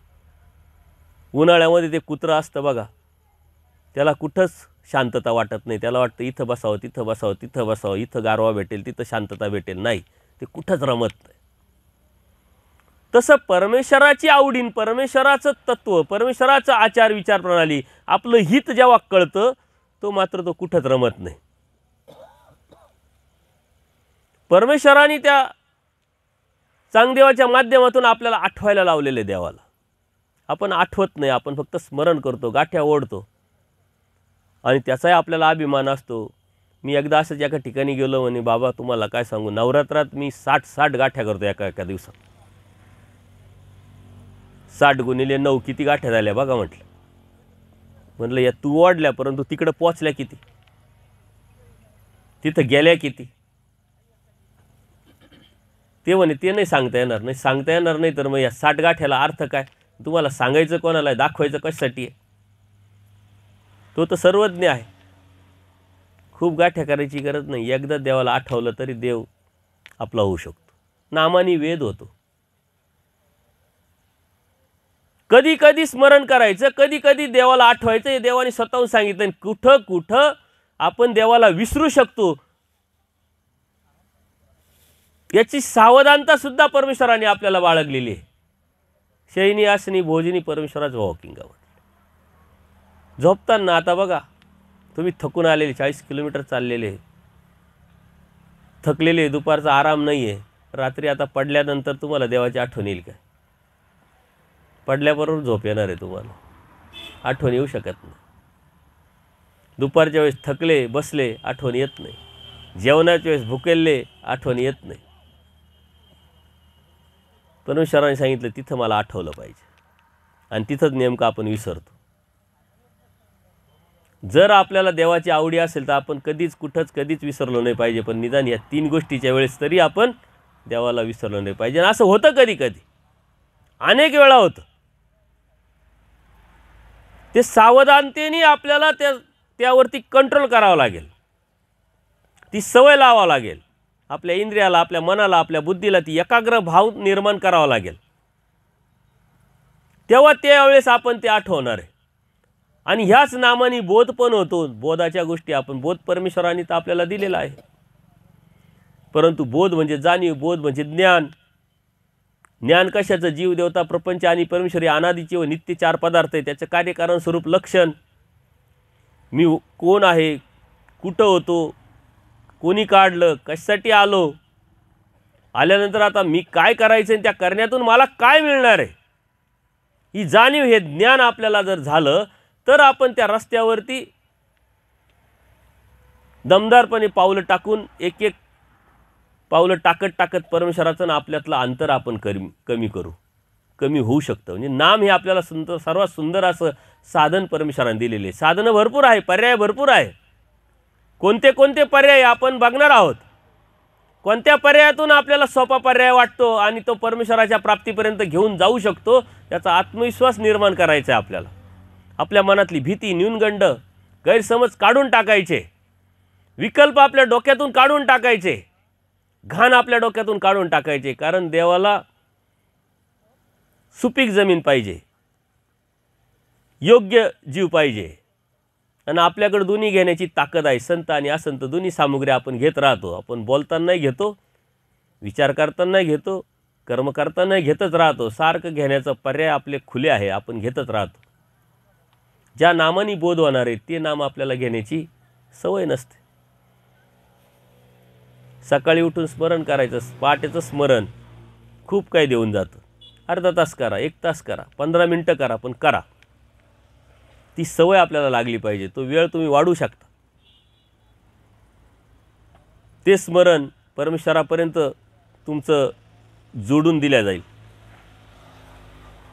उन्हाळ्यामध्ये ते कुत्रं असतं बघा, त्याला कुठंच शांतता वाटत नाही. त्याला वाटतं इथं बसावं, तिथं बसावं, तिथं बसावं, इथं गारवा भेटेल, तिथं शांतता भेटेल. नाही, ते कुठंच रमत नाही. तसं परमेश्वराची आवडीन, परमेश्वराचं तत्त्व, परमेश्वराचं आचार विचार प्रणाली, आपलं हित जेव्हा कळतं तो मात्र तो कुठंच रमत नाही. परमेश्वराने त्या चांगदेवाच्या माध्यमातून आपल्याला आठवायला लावलेले देवाला. आपण आठवत नाही, आपण फक्त स्मरण करतो, गाठ्या ओढतो आणि त्याचाही आपल्याला अभिमान असतो. मी एकदा असंच एका ठिकाणी गेलो, म्हणे बाबा तुम्हाला काय सांगू, नवरात्रात मी 60 गाठ्या करतो एका दिवसात. 60 गुणिले 9 किती गाठ्या झाल्या बघा म्हटलं. म्हटलं या तू ओढल्या, परंतु तिकडं पोचल्या किती, तिथं गेल्या किती, ते म्हणे ते नाही सांगता येणार. नाही सांगता येणार नाही तर मग या 60 गाठ्याला अर्थ काय? तुम्हाला सांगायचं कोणाला आहे, दाखवायचं कशासाठी आहे? तो तर सर्वज्ञ आहे. खूप गाठ्या करायची गरज नाही, एकदा देवाला आठवलं तरी देव आपला होऊ शकतो. नामाने वेद होतो. कधी कधी स्मरण करायचं, कधी कधी देवाला आठवायचं. हे देवाने स्वतःहून सांगितलं. कुठं कुठं आपण देवाला विसरू शकतो याची सावधानता सुद्धा परमेश्वराने आपल्याला बाळगलेली आहे. शयनी आसनी भोजनी परमेश्वराचं वॉकिंगावर झोपताना आता बघा, तुम्ही थकून आलेले, 40 किलोमीटर चाललेले, थकलेले, दुपारचा आराम नाही आहे, रात्री आता पडल्यानंतर तुम्हाला देवाची आठवण येईल काय? पडल्याबरोबर झोप येणार आहे तुम्हाला, आठवण येऊ शकत नाही. दुपारच्या वेळेस थकले बसले आठवण येत नाही, जेवणाच्या वेळेस भुकेले आठवण येत नाही. परमेश्वराने सांगितलं तिथं मला आठवलं पाहिजे आणि तिथंच नेमकं आपण विसरतो. जर आपल्याला देवाची आवडी असेल तर आपण कधीच विसरलो नाही पाहिजे. पण निदान या 3 गोष्टीच्या वेळेस तरी आपण देवाला विसरलो नाही पाहिजे. आणि असं होतं कधी कधी, अनेक वेळा होतं. ते सावधानतेने आपल्याला त्यावरती कंट्रोल करावं लागेल, ती सवय लावावं लागेल. आपल्या इंद्रियाला, आपल्या मनाला, आपल्या बुद्धीला ती एकाग्र भाव निर्माण करावा लागेल. तेव्हा त्यावेळेस आपण ते आठवणार आहे. आणि ह्याच नामाने बोध पण होतो. बोधाच्या गोष्टी आपण बोध परमेश्वराने तर आपल्याला दिलेला आहे. परंतु बोध म्हणजे जाणीव, बोध म्हणजे ज्ञान. ज्ञान कशाचं? जीव, देवता, प्रपंच आणि परमेश्वर हे अनादीचे व नित्य 4 पदार्थ आहे. त्याचं कार्यकारण स्वरूप लक्षण, मी कोण आहे, कुठं होतो, कोणी काढलं, कशासाठी आलो, आल्यानंतर आता मी काय करायचं आणि त्या करण्यातून मला काय मिळणार आहे, ही जाणीव, हे ज्ञान आपल्याला जर झालं तर आपण त्या रस्त्यावरती दमदारपणे पावलं टाकून एक एक पावलं टाकत परमेश्वराचं आपल्यातलं अंतर आपण कमी करू, कमी होऊ शकतं. म्हणजे नाम हे आपल्याला सर्वात सुंदर असं साधन परमेश्वराने दिलेले. साधनं भरपूर आहे, पर्याय भरपूर आहे. कोणते कोणते पर्याय आपण बघणार आहोत. कोणत्या पर्यायातून आपल्याला सोपा पर्याय वाटतो आणि तो परमेश्वराच्या प्राप्तीपर्यंत घेऊन जाऊ शकतो, याचा आत्मविश्वास निर्माण करायचा आहे आपल्याला. आपल्या मनातली भीती, न्यूनगंड, गैरसमज काढून टाकायचे, विकल्प आपल्या डोक्यातून काढून टाकायचे, घाण आपल्या डोक्यातून काढून टाकायचे. कारण देवाला सुपीक जमीन पाहिजे, योग्य जीव पाहिजे. आणि आपल्याकडे दोन्ही घेण्याची ताकद आहे. संत आणि असंत दोन्ही सामुग्र्या आपण घेत राहतो. आपण बोलतानाही घेतो, विचार करतानाही घेतो, कर्म करतानाही घेतच राहतो. सारखं घेण्याचा पर्याय आपले खुले आहे, आपण घेतच राहतो. ज्या नामाने बोध होणार आहे ते नाम आपल्याला घेण्याची सवय नसते. सकाळी उठून स्मरण करायचं, पहाटेचं स्मरण खूप काही देऊन जातं. अर्धा तास करा, 1 तास करा, 15 मिनटं करा, पण करा. ती सवय आपल्याला लागली पाहिजे. तो वेळ तुम्ही वाढवू शकता. ते स्मरण परमेश्वरापर्यंत तुमचं जोडून दिल्या जाईल.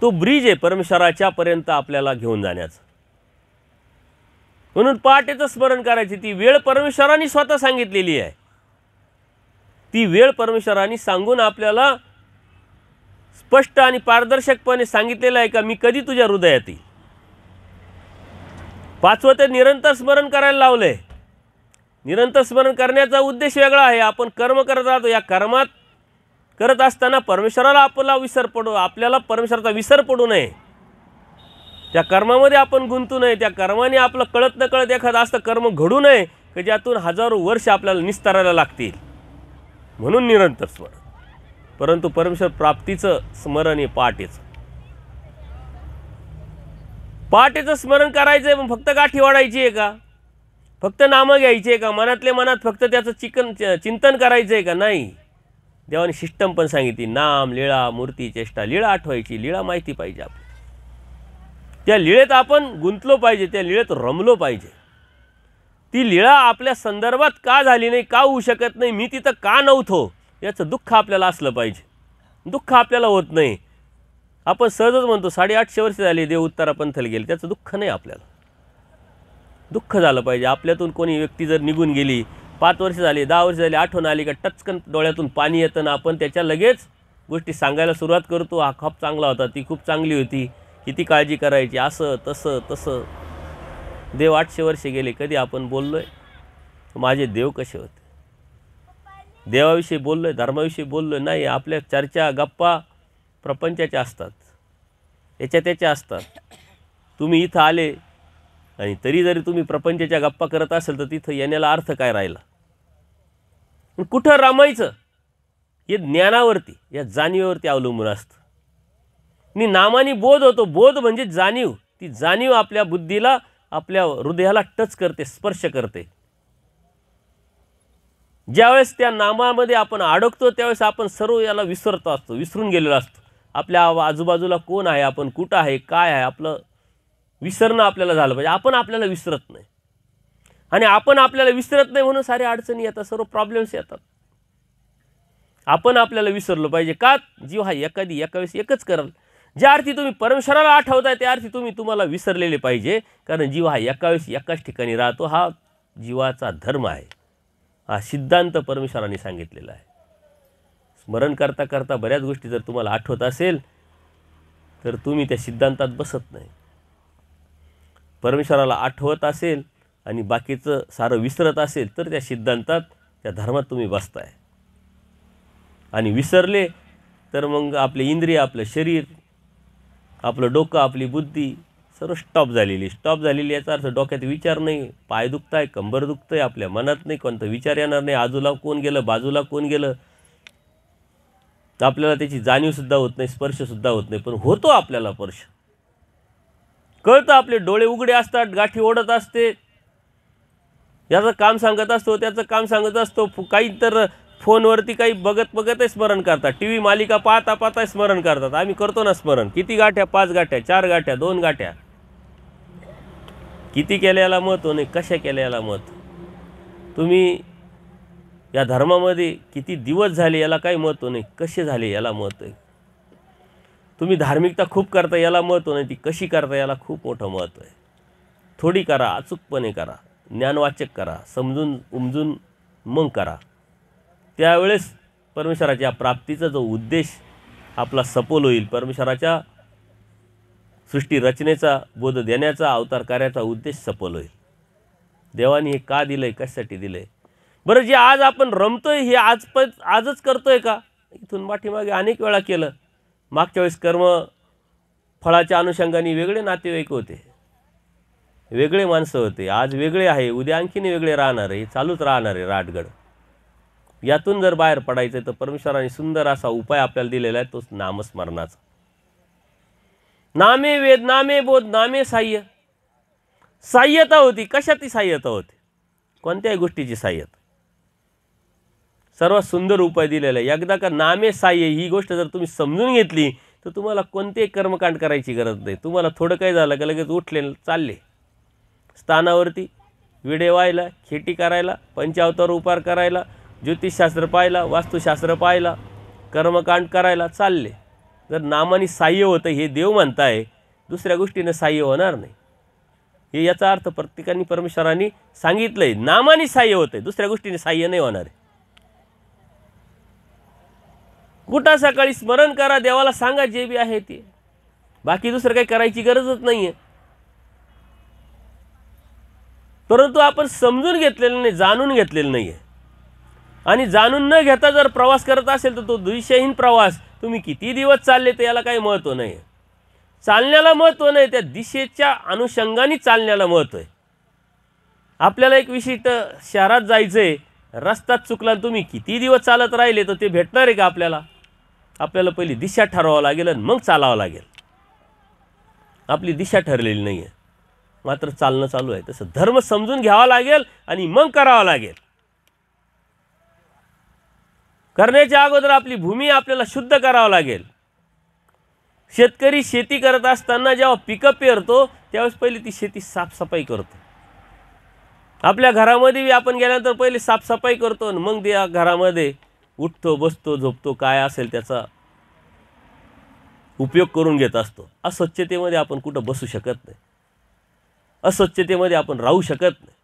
तो ब्रिज आहे परमेश्वराच्या पर्यंत आपल्याला घेऊन जाण्याचा. म्हणून पहाटेचं स्मरण करायची. ती वेळ परमेश्वराने स्वतः सांगितलेली आहे. ती वेळ परमेश्वराने सांगून आपल्याला स्पष्ट आणि पारदर्शकपणे सांगितलेलं आहे का मी कधी तुझ्या हृदयात येईल. 5वं ते निरंतर स्मरण करायला लावलंय. निरंतर स्मरण करण्याचा उद्देश वेगळा आहे. आपण कर्म करत राहतो. या कर्मात करत असताना परमेश्वराला आपल्याला परमेश्वराचा विसर पडू नये. त्या कर्मामध्ये आपण गुंतू नये. त्या कर्माने आपलं कळत न कळत एखादं असतं कर्म घडू नये की ज्यातून हजारो वर्ष आपल्याला निस्तारायला लागतील. म्हणून निरंतर स्मरण. परंतु परमेश्वर प्राप्तीचं स्मरण हे पहाटेचं स्मरण करायचं आहे. पण फक्त गाठी वाढायची आहे का? फक्त नामं घ्यायची आहे का? मनातले मनात फक्त त्याचं चिंतन करायचं आहे का? नाही. देवाने सिस्टम पण सांगितली. नाम, लीळा, मूर्ती, चेष्टा. लीळा आठवायची, लीळा माहिती पाहिजे आपल्याला. त्या लीळेत आपण गुंतलो पाहिजे, त्या लीळेत रमलो पाहिजे. ती लीळा आपल्या संदर्भात का झाली नाही, का होऊ शकत नाही, मी तिथं का नव्हतो, याचं दुःख आपल्याला असलं पाहिजे. दुःख आपल्याला होत नाही. आपण सहजच म्हणतो 850 वर्ष झाली देव उत्तरापंथाला गेले, त्याचं दुःख नाही आपल्याला. दुःख झालं पाहिजे. आपल्यातून कोणी व्यक्ती जर निघून गेली, 5 वर्ष झाली, 10 वर्ष झाली, आठवण आली का टचकन डोळ्यातून पाणी येतं ना, आपण त्याच्या लगेच गोष्टी सांगायला सुरुवात करतो. हा खूप चांगला होता, ती खूप चांगली होती, किती काळजी करायची, असं तसं. देव 800 वर्ष गेले, कधी आपण बोललोय माझे देव कसे होते? देवाविषयी बोललोय, धर्माविषयी बोललोय? नाही. आपल्या चर्चा, गप्पा प्रपंचाच्या असतात, त्याच्या असतात. तुम्ही इथं आले आणि तरी जरी तुम्ही प्रपंचाच्या गप्पा करत असेल तर तिथं येण्याला अर्थ काय राहिला? कुठं रमायचं हे ज्ञानावरती, या जाणीवेवरती अवलंबून असतं. आणि नामाने बोध होतो. बोध म्हणजे जाणीव. ती जाणीव आपल्या बुद्धीला, आपल्या हृदयाला टच करते, स्पर्श करते. ज्यावेळेस त्या नामामध्ये आपण अडकतो त्यावेळेस आपण सर्व याला विसरतो असतो, विसरून गेलेलो असतो. आपल्या आजूबाजूला कोण आहे, आपण कुठं आहे, काय आहे, आपलं विसरणं आपल्याला झालं पाहिजे. आपण आपल्याला विसरत नाही. आणि आपण आपल्याला विसरत नाही म्हणून साऱ्या अडचणी येतात, सर्व प्रॉब्लेम्स येतात. आपण आपल्याला विसरलो पाहिजे. का? जीव हा एका वेळेस एकच करल. ज्या अर्थी तुम्ही परमेश्वराला आठवताय त्या अर्थी तुम्हाला विसरलेले पाहिजे. कारण जीव हा एका वेळेस एकाच ठिकाणी राहतो. हा जीवाचा धर्म आहे. हा सिद्धांत परमेश्वराने सांगितलेला आहे. स्मरण करता करता बऱ्याच गोष्टी जर तुम्हाला आठवत असेल तर तुम्ही त्या सिद्धांतात बसत नाही. परमेश्वराला आठवत असेल आणि बाकीचं सारं विसरत असेल तर त्या सिद्धांतात, त्या धर्मात तुम्ही बसताय. आणि विसरले तर मग आपले इंद्रिय, आपलं शरीर आपलं डोकं, आपली बुद्धी सर्व स्टॉप झालेली याचा अर्थ डोक्यात विचार नाही, पाय दुखताय, कंबर दुखतंय, आपल्या मनात नाही कोणता विचार येणार नाही, आजूला कोण गेलं, बाजूला कोण गेलं, तर आपल्याला त्याची जाणीवसुद्धा होत नाही, स्पर्शसुद्धा होत नाही. पण होतो आपल्याला स्पर्श, कळतं, आपले डोळे उघडे असतात, गाठी ओढत असते, याचं काम सांगत असतो, त्याचं काम सांगत असतो, काही तर फोनवरती काही बघतही स्मरण करतात, टी व्ही मालिका पाहता स्मरण करतात. आम्ही करतो ना स्मरण, किती गाठ्या, 5 गाठ्या, 4 गाठ्या, 2 गाठ्या, किती केल्याला महत्त्व नाही, कशा केल्याला महत्त्व. तुम्ही या धर्मामध्ये किती दिवस झाले याला काही महत्त्व नाही, कसे झाले याला महत्त्व आहे. तुम्ही धार्मिकता खूप करता याला महत्त्व नाही, ती कशी करता याला खूप मोठं महत्त्व आहे. थोडी करा, अचूकपणे करा, ज्ञानवाचक करा, समजून उमजून मग करा. त्यावेळेस परमेश्वराच्या प्राप्तीचा जो उद्देश आपला सफल होईल, परमेश्वराच्या सृष्टी रचनेचा, बोध देण्याचा, अवतार कार्याचा उद्देश सफल होईल. देवाने हे का दिलं आहे, कशासाठी दिलं आहे. बरं, जे आज आपण रमतोय हे आजच करतोय का, इथून पाठीमागे अनेक वेळा केलं. मागच्या वेळेस कर्म फळाच्या अनुषंगाने वेगळे नातेवाईक होते, वेगळे माणसं होते, आज वेगळे आहे, उद्या आणखीन वेगळे राहणार आहे, चालूच राहणार आहे राटगड. यातून जर बाहेर पडायचं तर परमेश्वराने सुंदर असा उपाय आपल्याला दिलेला आहे, तोच नामस्मरणाचा. नामे वेद, नामे बोध, नामे साह्य. साह्यता होती, कशाची साह्यता होती, कोणत्याही गोष्टीची साह्यता. सर्वात सुंदर उपाय दिलेला आहे. एकदा का नामे साह्य ही गोष्ट जर तुम्ही समजून घेतली तर तुम्हाला कोणतेही कर्मकांड करायची गरज नाही. तुम्हाला थोडं काही झालं का लगेच उठले, चालले स्थानावरती, विडे व्हायला, खेती करायला, पंचावतार उपार करायला, ज्योतिषशास्त्र पाहायला, वास्तुशास्त्र पाहायला, कर्मकांड करायला चालले. जर नामाने साह्य होतं हे देव म्हणताय, दुसऱ्या गोष्टीनं साह्य होणार नाही. हे याचा अर्थ प्रत्येकाने परमेश्वरांनी सांगितलंय, नामाने साह्य होतंय, दुसऱ्या गोष्टीने साह्य नाही होणार आहे. कुठं सकाळी स्मरण करा, देवाला सांगा जे बी आहे ते, बाकी दुसरं काही करायची गरजच नाही आहे. परंतु आपण समजून घेतलेलं नाही, जाणून घेतलेलं नाही आहे. आणि जाणून न घेता जर प्रवास करत असेल तर तो दिशाहीन प्रवास. तुम्ही किती दिवस चालले तर याला काही महत्त्व नाही आहे. चालण्याला महत्त्व नाही, त्या दिशेच्या अनुषंगाने चालण्याला महत्त्व आहे. आपल्याला एक विशिष्ट शहरात जायचं आहे, रस्ताच चुकला, तुम्ही किती दिवस चालत राहिले तर ते भेटणार आहे का आपल्याला. आपल्याला पहिली दिशा ठरवावं लागेल आणि मग चालावं लागेल. आपली दिशा ठरलेली नाही आहे, मात्र चालणं चालू आहे. तसं धर्म समजून घ्यावा लागेल आणि मग करावा लागेल. करण्याच्या अगोदर आपली भूमी आपल्याला शुद्ध करावं लागेल. शेतकरी शेती करत असताना जेव्हा पिकं पेरतो त्यावेळेस पहिली ती शेती साफसफाई करतो. आपल्या घरामध्ये आपण गेल्यानंतर पहिले साफसफाई करतो आणि मग त्या घरामध्ये उठतो, बसतो, झोपतो, काय असेल त्याचा उपयोग करून घेत असतो. अस्वच्छतेमध्ये आपण कुठं बसू शकत नाही, अस्वच्छतेमध्ये आपण राहू शकत नाही,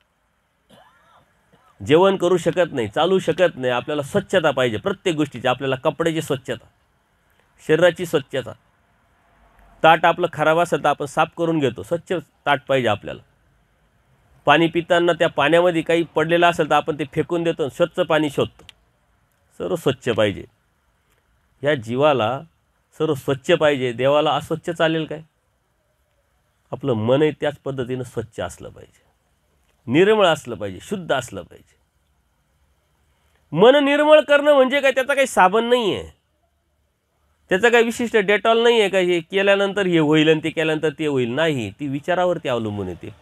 जेवण करू शकत नाही, चालू शकत नाही. आपल्याला स्वच्छता पाहिजे प्रत्येक गोष्टीची. आपल्याला कपड्याची स्वच्छता, शरीराची स्वच्छता. ताट आपलं खराब असेल तर आपण साफ करून घेतो, स्वच्छ ताट पाहिजे आपल्याला. पाणी पिताना त्या पाण्यामध्ये काही पडलेलं असेल तर आपण ते फेकून देतो, स्वच्छ पाणी शोधतो. सर्व स्वच्छ पाहिजे. या जीवाला सर्व स्वच्छ पाहिजे. देवाला अस्वच्छ चालेल काय. आपलं मनही त्याच पद्धतीनं स्वच्छ असलं पाहिजे, निर्मळ असलं पाहिजे, शुद्ध असलं पाहिजे. मन निर्मळ करणं म्हणजे काय, त्याचा काही साबण नाही आहे, त्याचं काही विशिष्ट डेटॉल नाही आहे का हे केल्यानंतर हे होईल आणि ते केल्यानंतर ते होईल. नाही, ती विचारावरती अवलंबून आहे. ते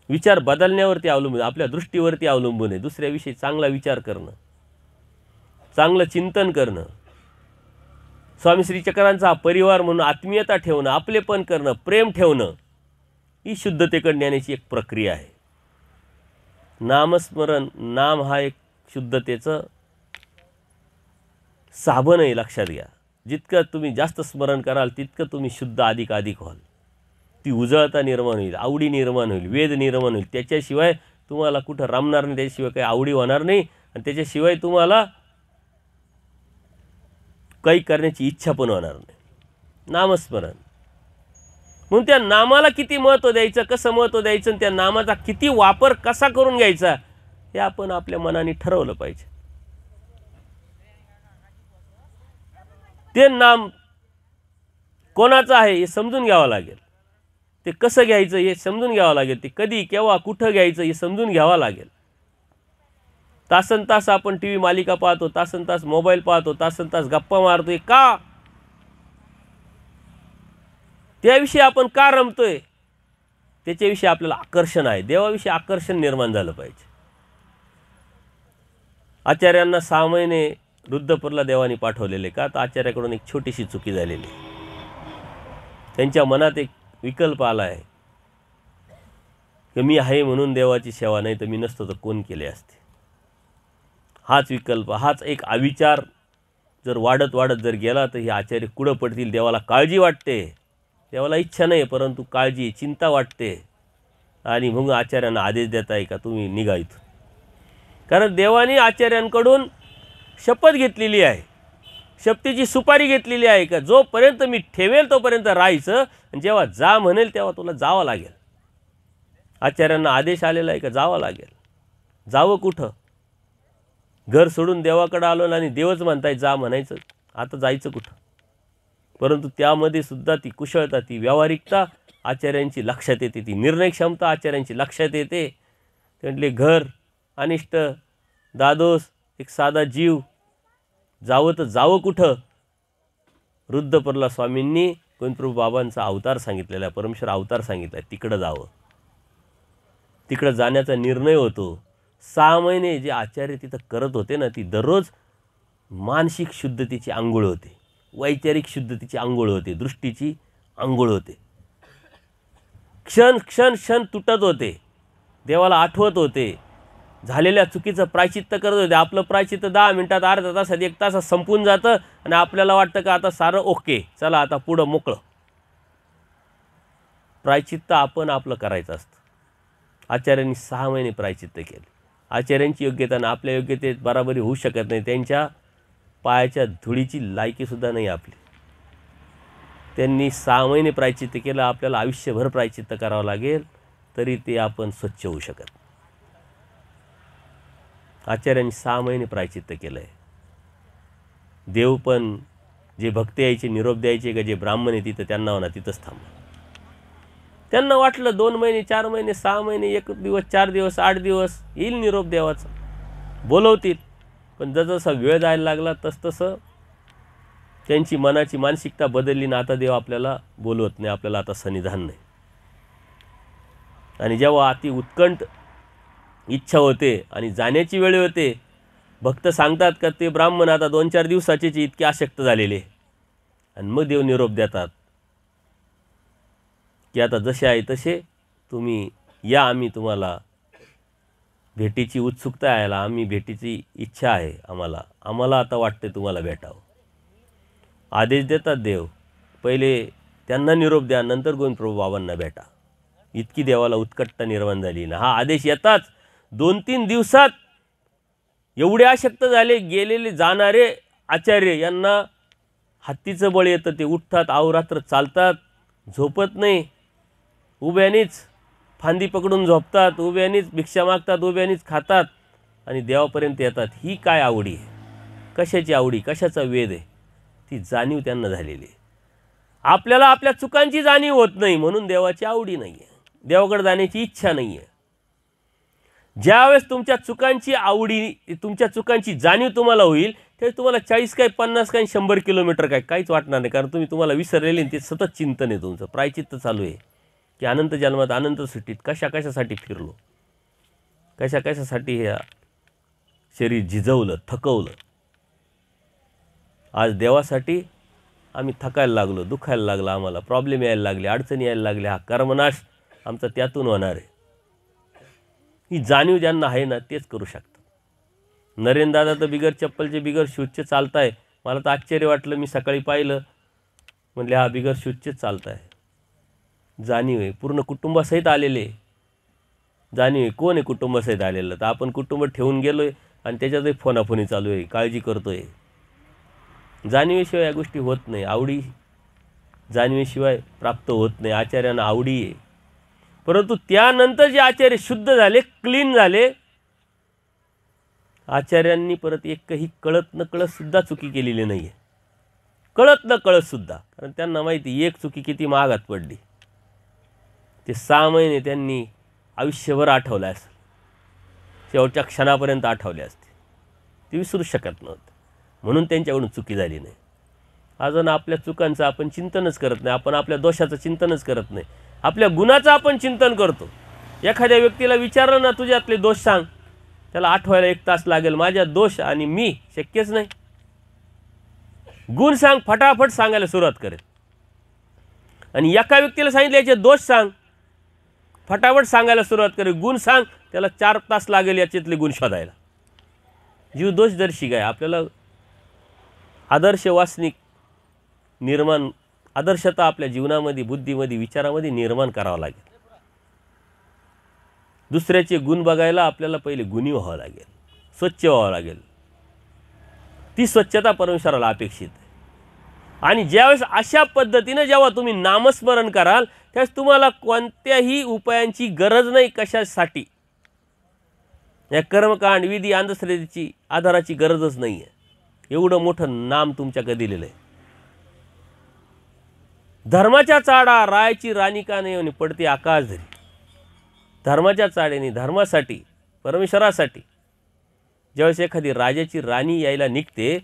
विचार बदलण्यावरती अवलंबून, आपल्या दृष्टीवरती अवलंबून आहे. दुसऱ्याविषयी चांगला विचार करणं, चांगलं चिंतन करणं, स्वामी श्री चक्रांचा परिवार म्हणून आत्मीयता ठेवणं, आपलेपण करणं, प्रेम ठेवणं, ही शुद्धतेकडे नेण्याची एक प्रक्रिया आहे. नामस्मरण, नाम हा एक शुद्धतेचं साबण आहे. लक्षात घ्या, जितकं तुम्ही जास्त स्मरण कराल तितकं तुम्ही शुद्ध अधिक व्हाल. ती उजळता निर्माण होईल, आवडी निर्माण होईल, वेद निर्माण होईल. त्याच्याशिवाय तुम्हाला कुठं रमणार नाही, त्याच्याशिवाय काही आवडी होणार नाही आणि त्याच्याशिवाय तुम्हाला काही करण्याची इच्छा पण होणार नाही. नामस्मरण म्हणून त्या नामाला किती महत्त्व द्यायचं, कसं महत्त्व द्यायचं आणि त्या नामाचा किती वापर कसा करून घ्यायचा हे आपण आपल्या मनाने ठरवलं पाहिजे. ते नाम कोणाचं आहे हे समजून घ्यावं लागेल, ते कसं घ्यायचं हे समजून घ्यावं लागेल, ते कधी केव्हा कुठं घ्यायचं हे समजून घ्यावं लागेल. तासनतास आपण टी व्ही मालिका पाहतो, तासनतास मोबाईल पाहतो, तासनतास गप्पा मारतोय का? त्याविषयी आपण का रमतोय? त्याच्याविषयी आपल्याला आकर्षण आहे. देवाविषयी आकर्षण निर्माण झालं पाहिजे. आचार्यांना 6 महिने रुद्रपूरला देवाने पाठवलेले का? तर आचार्याकडून एक छोटीशी चुकी झालेली. त्यांच्या मनात एक विकल्प आला आहे की मी आहे म्हणून देवाची सेवा, नाही तर मी नसतो तर कोण केले असते. हाच विकल्प, हाच एक अविचार जर वाढत वाढत जर गेला तर हे आचार्य कुठं पडतील. देवाला काळजी वाटते, देवाला इच्छा नाही परंतु काळजी चिंता वाटते. आणि मग आचार्यांना आदेश देत आहे का तुम्ही निघा इथून. कारण देवाने आचार्यांकडून शपथ घेतलेली आहे, शपथेची सुपारी घेतलेली आहे का जोपर्यंत मी ठेवेल तोपर्यंत राहायचं, आणि जेव्हा जा म्हणेल तेव्हा तुला जावं लागेल. आचार्यांना आदेश आलेला आहे का जावं लागेल. जावं कुठं? घर सोडून देवाकडे आलो आणि देवच म्हणताय जा म्हणायचं, आता जायचं कुठं? परंतु त्यामध्ये सुद्धा ती कुशलता, ती व्यावहारिकता आचार्यांची लक्षात येते, ती निर्णय क्षमता आचार्यांची लक्षात येते. ते म्हटले घर, अनिष्ट, दादोस, एक साधा जीव, जावं तर जावं कुठं? रुद्रपूरला स्वामींनी गोविंदप्रभू बाबांचा अवतार सांगितलेला आहे, परमेश्वर अवतार सांगितला आहे, तिकडं जावं. तिकडं जाण्याचा निर्णय होतो. 6 महिने जे आचार्य तिथं करत होते ना, ती दररोज मानसिक शुद्धतेची आंघोळ होते, वैचारिक शुद्धतेची आंघोळ होते, दृष्टीची आंघोळ होते. क्षण क्षण क्षण तुटत होते, देवाला आठवत होते, झालेल्या चुकीचं प्रायचित्त करत होते. आपलं प्रायचित्त 10 मिनिटात, अर्ध्या तासात, 1 तासात संपून जातं आणि आपल्याला वाटतं का आता सारं ओके, चला आता पुढं मोकळं. प्रायचित्त आपण आपलं करायचं असतं. आचार्यांनी 6 महिने प्रायचित्त केले. आचार्यांची योग्यता ना आपल्या योग्यतेत बराबरी होऊ शकत नाही. त्यांच्या पायाच्या धुळीची लायकीसुद्धा नाही आपली. त्यांनी 6 महिने प्रायचित्त केलं. आपल्याला आयुष्यभर प्रायचित्त करावं लागेल तरी ते आपण स्वच्छ होऊ शकत. आचार्यांनी 6 महिने प्रायचित्त केलं आहे. देव पण जे भक्त यायचे, निरोप द्यायचे का जे ब्राह्मण आहे तिथं त्यांना म्हणा तिथंच थांबा. त्यांना वाटलं 2 महिने, 4 महिने, 6 महिने, 1 दिवस, 4 दिवस, 8 दिवस येईल निरोप देवाचा, बोलवतील. पण जसजसा वेळ जायला लागला तसतसं त्यांची मनाची मानसिकता बदलली ना. आता देव आपल्याला बोलवत नाही, आपल्याला आता सन्निधान नाही. आणि जेव्हा अति उत्कंठ इच्छा होते आणि जाण्याची वेळ होते, भक्त सांगतात का ते ब्राह्मण आता 2-4 दिवसाचेच इतके आशक्त झालेले, आणि मग देव निरोप देतात की आता जसे आहे तसे तुम्ही या, आम्ही तुम्हाला भेटीची उत्सुकता आहे, आम्ही भेटीची इच्छा आहे, आम्हाला आता वाटते तुम्हाला भेटावं. आदेश देतात देव, पहिले त्यांना निरोप द्या, नंतर गोविंदप्रभू बाबांना भेटा. इतकी देवाला उत्कटता निर्माण झाली ना. हा आदेश येताच 2-3 दिवसात एवढे आशक्त झाले, गेलेले जाणारे आचार्य यांना हत्तीचं बळ येतं. ते उठतात, अहोरात्र चालतात, झोपत नाही, उभ्यानीच फांदी पकडून झोपतात, उभ्यानीच भिक्षा मागतात, उभ्यानीच खातात आणि देवापर्यंत येतात. ही काय आवडी आहे? कशाची आवडी, कशाचा वेध आहे? ती जाणीव त्यांना झालेली आहे. आपल्याला आपल्या चुकांची जाणीव होत नाही म्हणून देवाची आवडी नाही आहे, देवाकडे जाण्याची इच्छा नाही आहे. ज्यावेळेस तुमच्या चुकांची आवडी, तुमच्या चुकांची जाणीव तुम्हाला होईल त्यावेळेस तुम्हाला 40 काय 50 काय 100 किलोमीटर काय काहीच वाटणार नाही. कारण तुम्ही तुम्हाला विसरलेले, ते सतत चिंतन आहे, तुमचं प्रायचित्त चालू आहे की अनंत जन्मात अनंत सुट्टीत कशासाठी फिरलो, कशासाठी हे शरीर झिजवलं, थकवलं. आज देवासाठी आम्ही थकायला लागलो, दुखायला लागलं, आम्हाला प्रॉब्लेम यायला लागले, अडचणी यायला लागल्या. हा कर्मनाश आमचा त्यातून होणार आहे. ही जाणीव ज्यांना आहे ना तेच करू शकतात. नरेंद्र दादा तर बिगर चप्पलचे, बिगर शूजचे चालताय. मला तर आश्चर्य वाटलं, मी सकाळी पाहिलं, म्हणले हा बिगर शूजचेच चालताय. जाणीव आहे, पूर्ण कुटुंबासहित आलेले. जाणीव आहे, कोण आहे कुटुंबासहित आलेलं? तर आपण कुटुंब ठेवून गेलो आहे आणि त्याच्यातही फोनाफोनी चालू आहे, काळजी करतो आहे. जाणीवेशिवाय या गोष्टी होत नाही. आवडी जाणीवेशिवाय प्राप्त होत नाही. आचार्यांना आवडी आहे, परंतु त्यानंतर जे आचार्य शुद्ध झाले, क्लीन झाले, आचार्यांनी परत एकही कळत न कळत सुद्धा चुकी केलेली नाही आहे. कळत न कळतसुद्धा, कारण त्यांना माहिती एक चुकी किती महागात पडली. ते 6 महिने त्यांनी आयुष्यभर आठवलं असेल, शेवटच्या क्षणापर्यंत आठवले असते, ते विसरू शकत नव्हते. म्हणून त्यांच्याकडून चुकी झाली नाही. अजून आपल्या चुकांचं आपण चिंतनच करत नाही, आपण आपल्या दोषाचं चिंतनच करत नाही, आपल्या गुणाचं आपण चिंतन करतो. एखाद्या व्यक्तीला विचारलं ना, तुझ्यातले दोष सांग, त्याला आठवायला 1 तास लागेल. माझ्या दोष आणि मी शक्यच नाही. गुण सांग, फटाफट सांगायला सुरुवात करेल. आणि एका व्यक्तीला सांगितले याचे दोष सांग, फटाफट सांगायला सुरुवात करेल. गुण सांग, त्याला 4 तास लागेल याच्यातले गुण शोधायला. जीव दोषदर्शी काय. आपल्याला आदर्श वासनिक निर्माण, आदर्शता आपल्या जीवनामध्ये, बुद्धीमध्ये, विचारामध्ये निर्माण करावं लागेल. दुसऱ्याचे गुण बघायला आपल्याला पहिले गुणी व्हावं लागेल, स्वच्छ व्हावं लागेल. ती स्वच्छता परमेश्वराला अपेक्षित आहे. आणि ज्यावेळेस अशा पद्धतीनं जेव्हा तुम्ही नामस्मरण कराल, त्यावेळेस तुम्हाला कोणत्याही उपायांची गरज नाही. कशासाठी? या कर्मकांड, विधी, अंधश्रद्धेची आधाराची गरजच नाही आहे. एवढं मोठं नाम तुमच्याकडे दिलेलं आहे. धर्माच्या चाडा रायाची राणी का नाही म्हणे पडते आकाश धरी. धर्माच्या चाडेने, धर्मासाठी, परमेश्वरासाठी ज्यावेळेस एखादी राजाची राणी यायला निघते,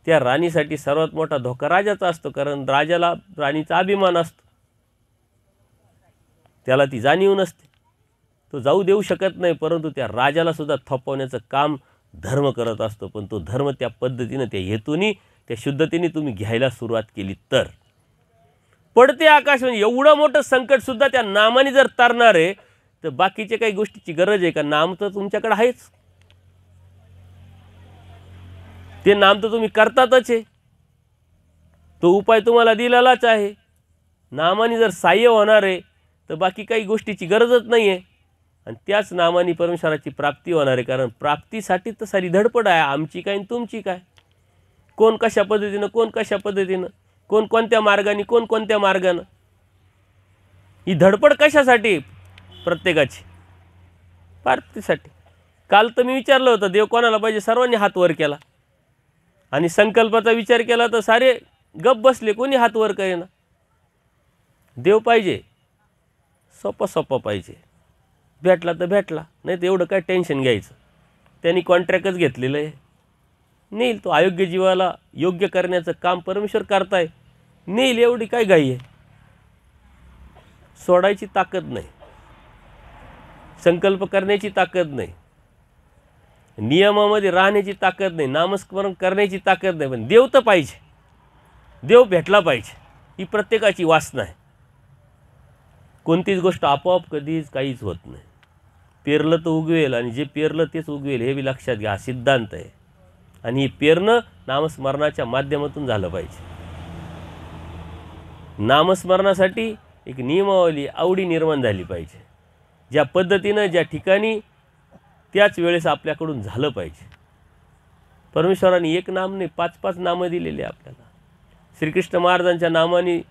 त्या राणीसाठी सर्वात मोठा धोका राजाचा असतो. कारण राजाला राणीचा अभिमान असतो, त्याला ती जाणीव नसते, तो जाऊ देऊ शकत नाही. परंतु त्या राजाला सुद्धा थोपवण्याचं काम धर्म करत असतो. पण तो धर्म त्या पद्धतीनं, त्या हेतूने, त्या शुद्धतेने तुम्ही घ्यायला सुरुवात केली तर पडते आकाश. म्हणजे एवढं मोठं संकटसुद्धा त्या नामाने जर तरणार आहे, तर बाकीच्या काही गोष्टीची गरज आहे का? नाम तर तुमच्याकडे आहेच, ते नाम तर तुम्ही करतातच आहे, तो उपाय तुम्हाला दिलेलाच आहे. नामाने जर सहाय्य होणार आहे तर बाकी काही गोष्टीची गरजच नाही आहे. आणि त्याच नामाने परमेश्वराची प्राप्ती होणार आहे. कारण प्राप्तीसाठी तर सारी धडपड आहे, आमची काय आणि तुमची काय. कोण कशा पद्धतीनं, कोण कशा पद्धतीनं, कोण कोणत्या मार्गाने, कोण कोणत्या मार्गानं. ही धडपड कशासाठी? प्रत्येकाची प्राप्तीसाठी. काल तर मी विचारलं होतं, देव कोणाला पाहिजे? सर्वांनी हात वर केला. आणि संकल्पाचा विचार केला तर सारे गप बसले, कोणी हात वर करेना. देव पाहिजे, सोपा सोपा पाहिजे. भेटला तर भेटला, नाही तर एवढं काय टेन्शन घ्यायचं. त्यांनी कॉन्ट्रॅक्टच घेतलेलं आहे, नेईल तो. अयोग्य जीवाला योग्य करण्याचं काम परमेश्वर करताय, नेईल. एवढी काय घाई आहे? सोडायची ताकद नाही, संकल्प करण्याची ताकद नाही, नियमामध्ये राहण्याची ताकद नाही, नामस्मरण करण्याची ताकद नाही. पण देव तर पाहिजे, देव भेटला पाहिजे. ही प्रत्येकाची वासना आहे. कोणतीच गोष्ट आपोआप कधीच काहीच होत नाही. पेरलं तर उगवेल, आणि जे पेरलं तेच उगवेल, हे बी लक्षात घ्या. हा सिद्धांत आहे. आणि हे पेरणं नामस्मरणाच्या माध्यमातून झालं पाहिजे. नामस्मरणासाठी एक नियमावली, आवडी निर्माण झाली पाहिजे. ज्या पद्धतीनं, ज्या ठिकाणी, त्याच वेळेस आपल्याकडून झालं पाहिजे. परमेश्वराने एक नाम नाही, 5-5 नामं दिलेली आपल्याला. श्रीकृष्ण महाराजांच्या नामाने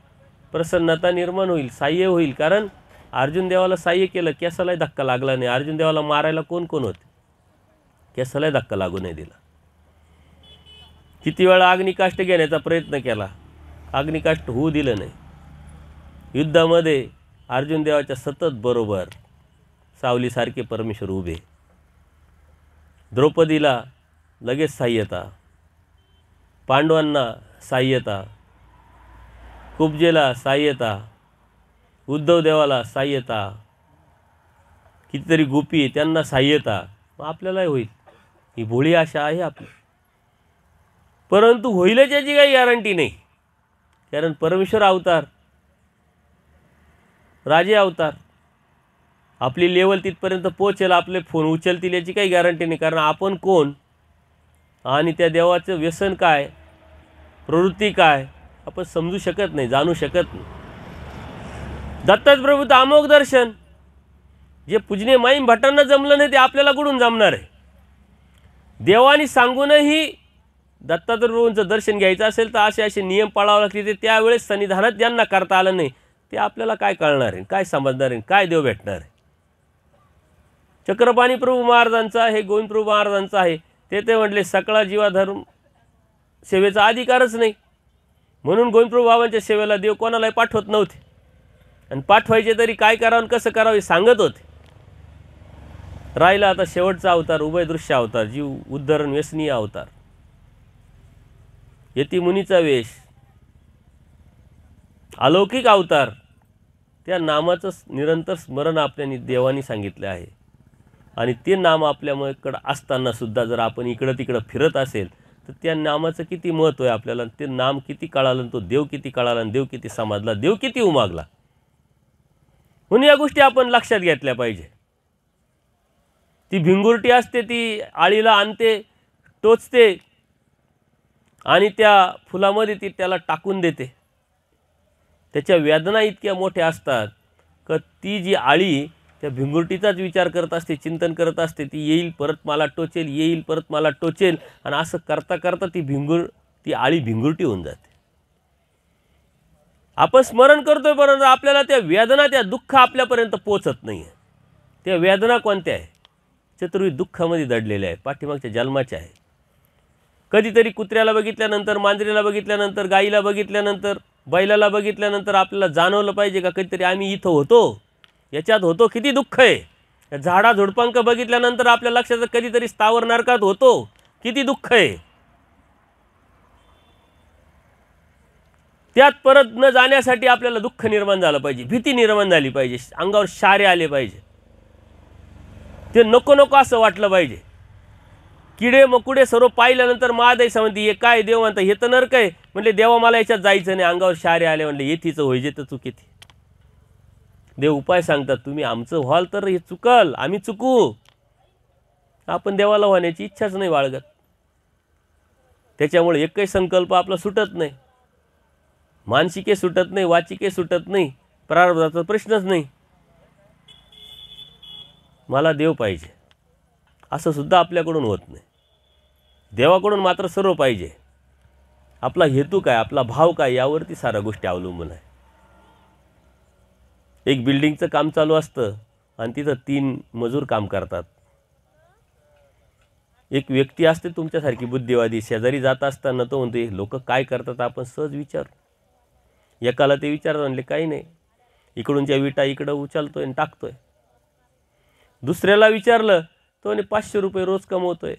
प्रसन्नता निर्माण होईल, साह्य होईल. कारण अर्जुन देवाला साह्य केलं, केसालाही धक्का लागला नाही. अर्जुन देवाला मारायला कोण कोण होते? केसालाही धक्का लागू नाही दिला. किती वेळा अग्निकाष्ट घेण्याचा प्रयत्न केला, अग्निकाष्ट होऊ दिलं नाही. युद्धामध्ये अर्जुन देवाच्या सतत बरोबर सावलीसारखे परमेश्वर उभे. द्रौपदीला लगेच साह्यता, पांडवांना साह्यता, कुब्जेला साह्यता, उद्धव देवाला साह्यता, कितीतरी गोपी त्यांना साह्यता. मग आपल्यालाही होईल, ही भोळी आशा आहे आपली. परंतु होईलच याची काही गॅरंटी नाही. कारण परमेश्वर अवतार, राजे अवतार, आपली लेवल तिथपर्यंत पोहोचेल, आपले फोन उचलतील याची काही गॅरंटी नाही. कारण आपण कोण आणि त्या देवाचं व्यसन काय, प्रवृत्ती काय, आपण समजू शकत नाही, जाणू शकत नाही. दत्तच प्रभूचं अमोघ दर्शन जे पूजनीय माईम भटांना जमलं नाही, ते आपल्याला कुठून जमणार आहे? देवानी सांगूनही दत्तात्रय प्रभूंचं दर्शन घ्यायचं असेल तर असे असे नियम पाळावे लागतील. ते त्यावेळेस सन्निधानात ज्यांना करता आलं नाही, ते आपल्याला काय कळणार आहे, काय समजणार आहे, काय देव भेटणार आहे? चक्रपाणी प्रभू महाराजांचा आहे, गोविंद प्रभू महाराजांचा आहे. ते म्हटले सकळा जीवा धर्म सेवेचा अधिकारच नाही. म्हणून गोविंदप्रभू बाबांच्या सेवेला देव कोणालाही पाठवत नव्हते, आणि पाठवायचे तरी काय करावं आणि कसं करावं हे सांगत होते. राहिला आता शेवटचा अवतार, उभयदृश्य अवतार, जीव उद्धरण व्यसनीय अवतार, यतिमुनीचा वेश, अलौकिक अवतार. त्या नामाचं निरंतर स्मरण आपल्याला देवानी सांगितलं आहे. आणि ते नाम आपल्याकडं असताना सुद्धा जर आपण इकडं तिकडं फिरत असेल तर त्या नामाचं किती महत्त्व आहे आपल्याला, ते नाम किती कळालं, तो देव किती कळाला, देव किती समजला, देव किती उमागला. म्हणून या गोष्टी आपण लक्षात घेतल्या पाहिजे. ती भिंगुरटी असते, ती आळीला आणते, टोचते आणि त्या फुलामध्ये ती त्याला टाकून देते. त्याच्या वेदना इतक्या मोठ्या असतात की ती जी आळी त्या भिंगुरटीचाच विचार करत असते, चिंतन करत असते. ती येईल परत मला टोचेल, येईल परत मला टोचेल, आणि असं करता करता ती आळी भिंगुरटी होऊन जाते. आपण स्मरण करतोय परंतु आपल्याला त्या वेदना, त्या दुःख आपल्यापर्यंत पोचत नाही आहे. त्या वेदना कोणत्या आहे? चतुर्विध दुःखामध्ये दडलेल्या आहे, पाठीमागच्या जन्माच्या आहे. कधीतरी कुत्र्याला बघितल्यानंतर, मांजरीला बघितल्यानंतर, गाईला बघितल्यानंतर, बैलाला बघितल्यानंतर आपल्याला जाणवलं पाहिजे का कधीतरी आम्ही इथं होतो, याच्यात होतो, किती दुःख आहे. झाडा झुडपांक बघितल्यानंतर आपल्या लक्षात कधीतरी स्थावर नरकात होतो, किती दुःख आहे. त्यात परत न जाण्यासाठी आपल्याला दुःख निर्माण झालं पाहिजे, भीती निर्माण झाली पाहिजे, अंगावर शारे आले पाहिजे, ते नको नको असं वाटलं पाहिजे. किडे मकुडे सर्व पाहिल्यानंतर महादेव म्हणते हे काय, देव म्हणता हे तर नरक आहे. म्हणले देवा मला याच्यात जायचं नाही, अंगावर शारे आले. म्हणले येथीचं होईजे तर चुकीती. देव उपाय सांगतात, तुम्ही आमचं व्हाल तर हे चुकल, आम्ही चुकू. आपण देवाला होण्याची इच्छाच नाही बाळगत. त्याच्यामुळे एकही संकल्प आपला सुटत नाही, मानसिके सुटत नाही, वाचिके सुटत नाही, प्रारब्धाचा प्रश्नच नाही. मला देव पाहिजे असं सुद्धा आपल्याकडून होत नाही. देवाकडून मात्र सर्व पाहिजे. आपला हेतू काय, आपला भाव काय, यावरती साऱ्या गोष्टी अवलंबून आहे. एक बिल्डिंगचं काम चालू असतं आणि तिथं 3 मजूर काम करतात. एक व्यक्ती असते तुमच्यासारखी बुद्धिवादी, शेजारी जात असताना तो म्हणते लोक काय करतात आपण सहज विचार. एकाला ते विचारतात, म्हणले काही नाही, इकडूनच्या विटा इकडं उचलतोय आणि टाकतोय. दुसऱ्याला विचारलं तो म्हणे 500 रुपये रोज कमवतोय.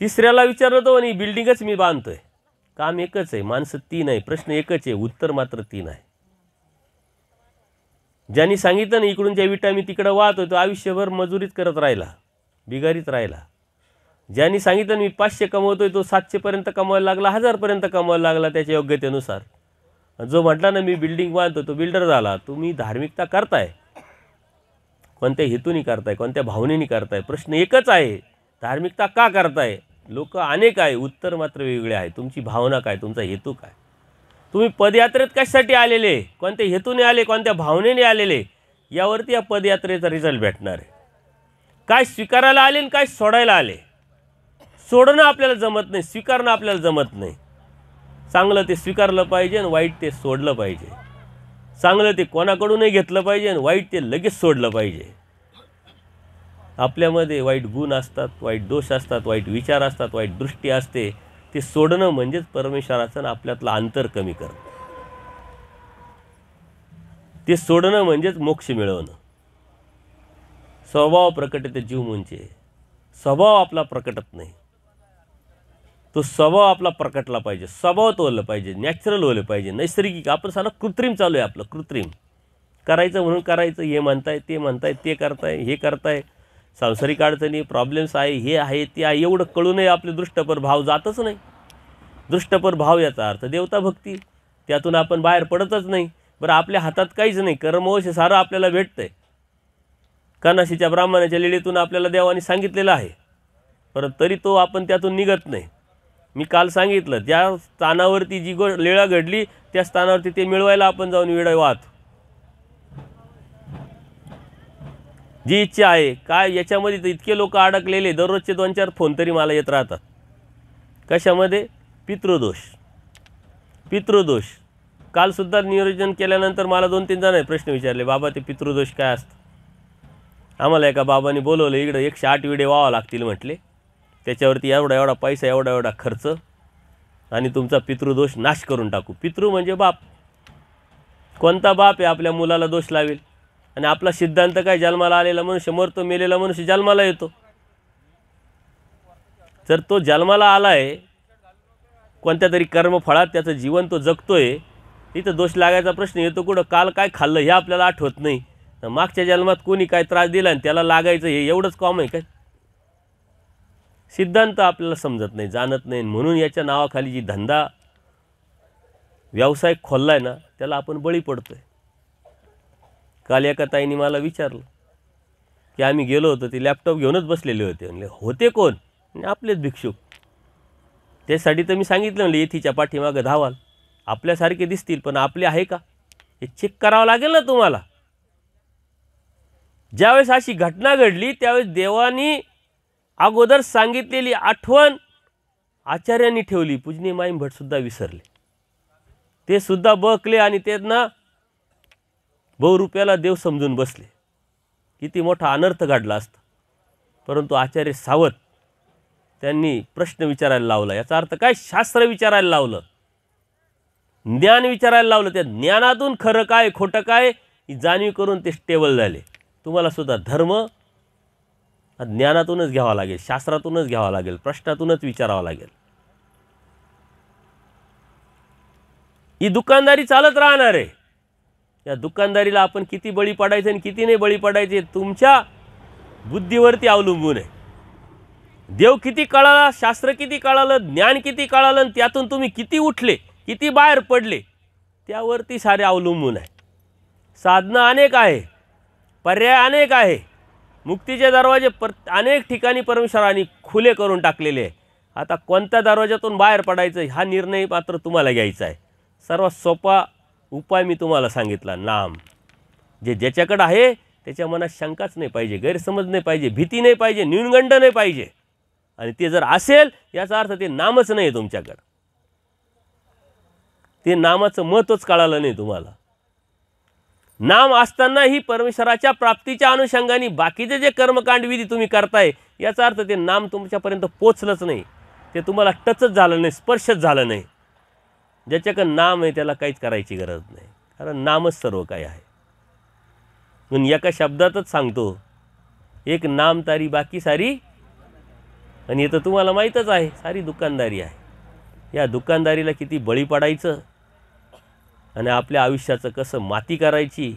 तिसऱ्याला विचारलं तो म्हणे बिल्डिंगच मी बांधतोय. काम एकच आहे, माणसं 3 आहे, प्रश्न एकच आहे, उत्तर मात्र 3 आहे. ज्यांनी सांगितलं ना इकडूनच्या विटा मी तिकडं वाहतोय, तो आयुष्यभर मजुरीच करत राहिला, बिगारीत राहिला. ज्यांनी सांगितलं मी 500 कमवतोय, तो 700 पर्यंत कमवायला लागला, 1000 पर्यंत कमवायला लागला त्याच्या योग्यतेनुसार. जो म्हटला ना मी बिल्डिंग बांधतो, तो बिल्डर झाला. तुम्ही धार्मिकता करताय, कोणत्या हेतूनी करताय, कोणत्या भावनेनी करताय, प्रश्न एकच आहे, धार्मिकता का करताय. लोक अनेक आहे, उत्तर मात्र वेगळे आहे. तुमची भावना काय, तुमचा हेतू काय, तुम्ही पदयात्रेत कशासाठी आलेले, कोणत्या हेतूने आले, कोणत्या भावनेने आलेले, यावरती या पदयात्रेचा रिझल्ट भेटणार आहे. काय स्वीकारायला आले आणि काय सोडायला आले. सोडणं आपल्याला जमत नाही, स्वीकारणं आपल्याला जमत नाही. चांगलं ते स्वीकारलं पाहिजे आणि वाईट ते सोडलं पाहिजे. चांगलं ते कोणाकडूनही घेतलं पाहिजे आणि वाईट ते लगेच सोडलं पाहिजे. आपल्यामध्ये वाईट गुण असतात, वाईट दोष असतात, वाईट विचार असतात, वाईट दृष्टी असते. ते सोडणं म्हणजेच परमेश्वराचं आपल्यातलं अंतर कमी करणं. ते सोडणं म्हणजेच मोक्ष मिळवणं. स्वभाव प्रकटित जीव म्हणजे स्वभाव आपला प्रकटत नाही, तो स्वभाव आपला प्रकटला पाहिजे. स्वभाव तोललं पाहिजे, नॅचरल होलं पाहिजे, नैसर्गिक. आपण सारं कृत्रिम चालू आहे आपलं, कृत्रिम करायचं म्हणून करायचं. हे म्हणताय, ते म्हणताय, ते करताय, हे करताय, सांसारिक अडचणी प्रॉब्लेम्स आहे, हे आहे, ते आहे, एवढं कळूनही आपले दृष्टपर भाव जातच नाही. दृष्टपर भाव याचा अर्थ देवता भक्ती, त्यातून आपण बाहेर पडतच नाही. बरं आपल्या हातात काहीच नाही, कर्मवश सारं आपल्याला भेटतंय. कानाशीच्या ब्राह्मणाच्या लीळेतून आपल्याला देवाने सांगितलेलं आहे, परंतु तरी तो आपण त्यातून निघत नाही. मी काल सांगितलं, ज्या स्थानावरती जी लीळा घडली त्या स्थानावरती ते मिळवायला आपण जाऊन विडा वाहतो. जी इच्छा आहे काय याच्यामध्ये तर इतके लोक अडकलेले, दररोजचे 2-4 फोन तरी मला येत राहतात. कशामध्ये? पितृदोष. पितृदोष कालसुद्धा नियोजन केल्यानंतर मला 2-3 जण प्रश्न विचारले, बाबा ते पितृदोष काय असतं. आम्हाला एका बाबांनी बोलवलं, इकडं 108 विडे व्हावं लागतील म्हटले, त्याच्यावरती एवढा एवढा पैसा, एवढा एवढा खर्च, आणि तुमचा पितृदोष नाश करून टाकू. पितृ म्हणजे बाप. कोणता बाप आहे आपल्या मुलाला दोष लावेल? आणि आपला सिद्धांत काय, जन्माला आलेला मनुष्य मरतो, मेलेला मनुष्य जन्माला येतो. जर तो जन्माला आला आहे कोणत्या तरी कर्मफळात, त्याचं जीवन तो जगतोय, इथं दोष लागायचा प्रश्न येतो कुठं? काल काय खाल्लं हे आपल्याला आठवत नाही, मागच्या जन्मात कोणी काय त्रास दिला आणि त्याला लागायचं, हे एवढंच कॉम आहे काय? सिद्धांत आपल्याला समजत नाही, जाणत नाही. म्हणून याच्या नावाखाली जी धंदा व्यवसाय खोललाय ना, त्याला आपण बळी पडतोय. काल एका ताईने मला विचारलं की आम्ही गेलो होतो, ते लॅपटॉप घेऊनच बसलेले होते. म्हणले होते कोण? आपलेच भिक्षुक. त्यासाठी तर मी सांगितलं, म्हणले येथीच्या पाठीमागं धावाल, आपल्यासारखे दिसतील पण आपले आहे का हे चेक करावं लागेल ना तुम्हाला. ज्यावेळेस अशी घटना घडली त्यावेळेस देवानी अगोदर सांगितलेली आठवण आचार्यांनी ठेवली. पूजनीय माईम भटसुद्धा विसरले, ते सुद्धा बकले आणि त्यांना बहुरूप्याला देव समजून बसले. किती मोठा अनर्थ घडला असता. परंतु आचार्य सावध, त्यांनी प्रश्न विचारायला लावला. याचा अर्थ काय? शास्त्र विचारायला लावलं, ज्ञान विचारायला लावलं. त्या ज्ञानातून खरं काय खोटं काय ही जाणीव करून ते स्टेबल झाले. तुम्हाला सुद्धा धर्म ज्ञानातूनच घ्यावा लागेल, शास्त्रातूनच घ्यावा लागेल, प्रश्नातूनच विचारावा लागेल. ही दुकानदारी चालत राहणार आहे. या दुकानदारीला आपण किती बळी पडायचे आणि किती नाही बळी पडायचे तुमच्या बुद्धीवरती अवलंबून आहे. देव किती कळाला, शास्त्र किती कळालं, ज्ञान किती कळालं आणि त्यातून तुम्ही किती उठले, किती बाहेर पडले, त्यावरती सारे अवलंबून आहे. साधनं अनेक आहे, पर्याय अनेक आहे, मुक्तीचे दरवाजे अनेक ठिकाणी परमेश्वराने खुले करून टाकलेले आहे. आता कोणत्या दरवाजातून बाहेर पडायचं हा निर्णय मात्र तुम्हाला घ्यायचा आहे. सर्वात सोपा उपाय मी तुम्हाला सांगितला, नाम. जे ज्याच्याकडे आहे त्याच्या मनात शंकाच नाही पाहिजे, गैरसमज नाही पाहिजे, भीती नाही पाहिजे, न्यूनगंड नाही पाहिजे. आणि ते जर असेल याचा अर्थ ते नामच नाही तुमच्याकडं, ते नामाचं महत्त्वच कळालं नाही तुम्हाला. नाम असतानाही परमेश्वराच्या प्राप्तीच्या अनुषंगाने बाकीचे जे कर्मकांड विधी तुम्ही करताय याचा अर्थ ते नाम तुमच्यापर्यंत पोचलंच नाही, ते तुम्हाला टचच झालं नाही, स्पर्शच झालं नाही. ज्याच्याकडे नाम आहे त्याला काहीच करायची गरज नाही, कारण नामच सर्व काही आहे. म्हणून एका शब्दातच सांगतो, एक नाम तारी बाकी सारी. आणि हे तर तुम्हाला माहीतच आहे, सारी दुकानदारी आहे. या दुकानदारीला किती बळी पडायचं आणि आपल्या आयुष्याचं कसं माती करायची,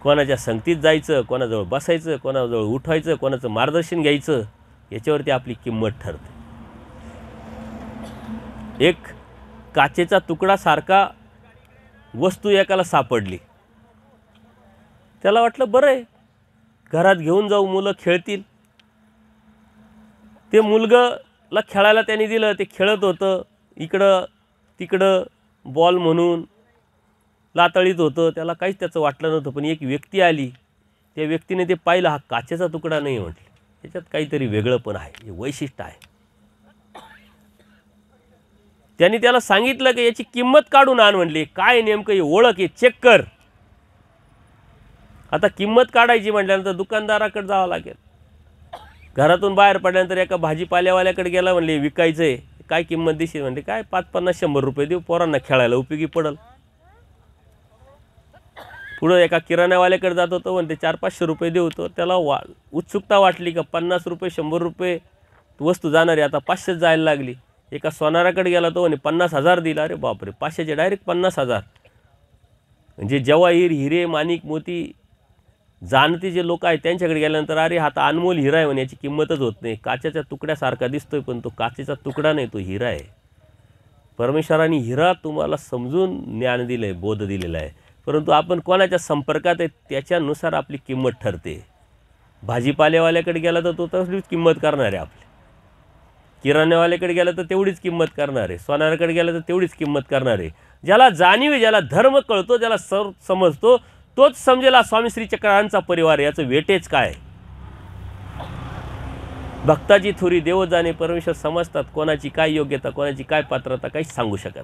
कोणाच्या संगतीत जायचं, कोणाजवळ बसायचं, कोणाजवळ उठवायचं, कोणाचं मार्गदर्शन घ्यायचं, याच्यावरती आपली किंमत ठरते. एक काचेचा तुकडा सारखा वस्तू एकाला सापडली, त्याला वाटलं बरं आहे घरात घेऊन जाऊ, मुलं खेळतील. ते मुलगाला खेळायला त्यांनी दिलं, ते खेळत होतं, इकडं तिकडं बॉल म्हणून लातळीत होतं, त्याला काहीच त्याचं वाटलं नव्हतं. पण एक व्यक्ती आली, त्या व्यक्तीने ते पाहिलं, हा काचेचा तुकडा नाही म्हटले, त्याच्यात काहीतरी वेगळं पण आहे, हे वैशिष्ट्य आहे. त्यांनी त्याला सांगितलं की याची किंमत काढून आण म्हणले. काय नेमकं हे ओळख, हे चेक कर. आता किंमत काढायची म्हटल्यानंतर दुकानदाराकडे जावं लागेल. घरातून बाहेर पडल्यानंतर एका भाजीपाल्यावाल्याकडे गेला, म्हणले विकायचं आहे, काय किंमत देशील? म्हणले काय 5-50-100 रुपये देऊ, पोरांना खेळायला उपयोगी पडल. पुढं एका किराणावाल्याकडे जात होतो, म्हणते 400-500 रुपये देऊ. तो त्याला उत्सुकता वाटली का 50 रुपये 100 रुपये वस्तू जाणार आहे, आता 500 जायला लागली. एका सोनाराकडे गेला, तो म्हणे 50,000 दिला. अरे बापरे, 500चे डायरेक्ट 50,000. म्हणजे जवाहीर, हिरे, माणिक, मोती जाणते जे लोक आहेत त्यांच्याकडे गेल्यानंतर अरे हा तर अनमोल हिरा आहे म्हणे, याची किंमतच होत नाही. काचेच्या तुकड्यासारखा दिसतोय पण तो काचेचा तुकडा नाही, तो हिरा आहे. परमेश्वराने हिरा तुम्हाला समजून ज्ञान दिलं आहे, बोध दिलेला आहे. परंतु आपण कोणाच्या संपर्कात आहे त्याच्यानुसार आपली किंमत ठरते. भाजीपालेवाल्याकडे गेला तर तो तशीच किंमत करणार आहे आपली, किराण्यावाल्याकडे गेला तर तेवढीच किंमत करणार आहे, सोनाराकडे गेला तर तेवढीच किंमत करणार आहे. ज्याला जाणीव आहे, ज्याला धर्म कळतो, ज्याला समजतो, तोच समजेला स्वामी श्री चक्रांचा परिवार. याचं वेटेज काय? भक्ताची थोरी देव जाणे, परमेश्वर समजतात कोणाची काय योग्यता, कोणाची काय पात्रता, काहीच सांगू शकत.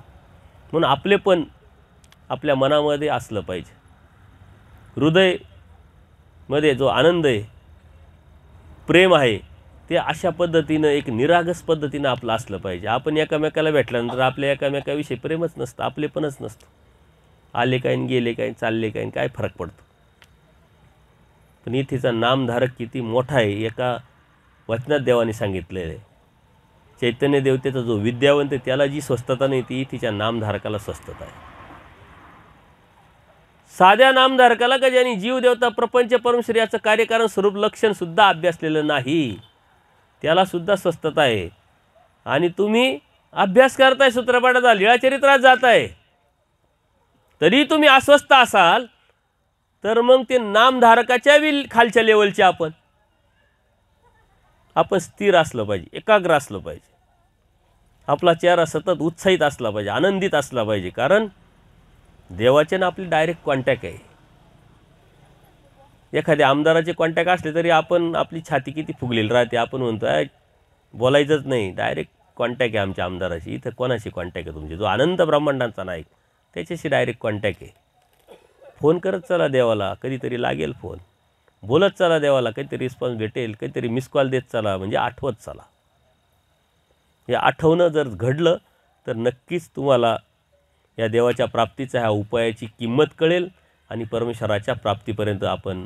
म्हणून आपले पण आपल्या मनामध्ये असलं पाहिजे. हृदयमध्ये जो आनंद आहे, प्रेम आहे, ते अशा पद्धतीनं एक निरागस पद्धतीनं आपलं असलं पाहिजे. आपण एकामेकाला भेटल्यानंतर आपल्या एकामेकाविषयी प्रेमच नसतं, आपलेपणच नसतं. आले काय आणि गेले काय, चालले काय, काय फरक पडतो. पण इथेचा नामधारक किती मोठा आहे एका वचनात देवाने सांगितलेलं आहे. चैतन्य देवतेचा जो विद्यावंत आहे त्याला जी स्वस्थता नाही ती इथेच्या नामधारकाला स्वस्थता आहे. साध्या नामधारकाला का ज्यांनी जीव देवता प्रपंच परमश्री याचं कार्यकारण स्वरूप लक्षणसुद्धा अभ्यासलेलं नाही त्याला सुद्धा स्वस्थता आहे. आणि तुम्ही अभ्यास करताय, सूत्रपाठाचा लीळाचरित्रात जाताय, तरी तुम्ही अस्वस्थ असाल तर मग ते नामधारकाच्या खालच्या लेवलचे आपण स्थिर असलं पाहिजे, एकाग्र असलं पाहिजे. आपला चेहरा सतत उत्साहित असला पाहिजे, आनंदित असला पाहिजे. कारण देवाचे ना आपली डायरेक्ट कॉन्टॅक्ट आहे. एखाद्या आमदाराचे कॉन्टॅक्ट असले तरी आपण आपली छाती किती फुगलेली राहते. आपण म्हणतो बोलायचंच नाही, डायरेक्ट कॉन्टॅक्ट आहे आमच्या आमदाराशी. इथं कोणाशी कॉन्टॅक्ट आहे तुमचे? जो अनंत ब्रह्मांडांचा नायक त्याच्याशी डायरेक्ट कॉन्टॅक्ट आहे. फोन करत चला देवाला, कधीतरी लागेल फोन. बोलत चला देवाला, काहीतरी रिस्पॉन्स भेटेल, काहीतरी मिस कॉल देत चला, म्हणजे आठवत चला. हे आठवणं जर घडलं तर नक्कीच तुम्हाला या देवाच्या प्राप्तीचा ह्या उपायाची किंमत कळेल आणि परमेश्वराच्या प्राप्तीपर्यंत आपण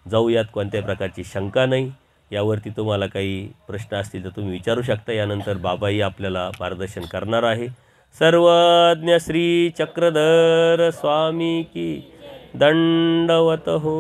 जाऊयात. कोणत्याही प्रकारची शंका नाही. यावरती तुम्हाला काही प्रश्न असतील तर तुम्ही विचारू शकता. यानंतर बाबाही आपल्याला मार्गदर्शन करणार आहे. सर्वज्ञ श्री चक्रधर स्वामी की दंडवत हो.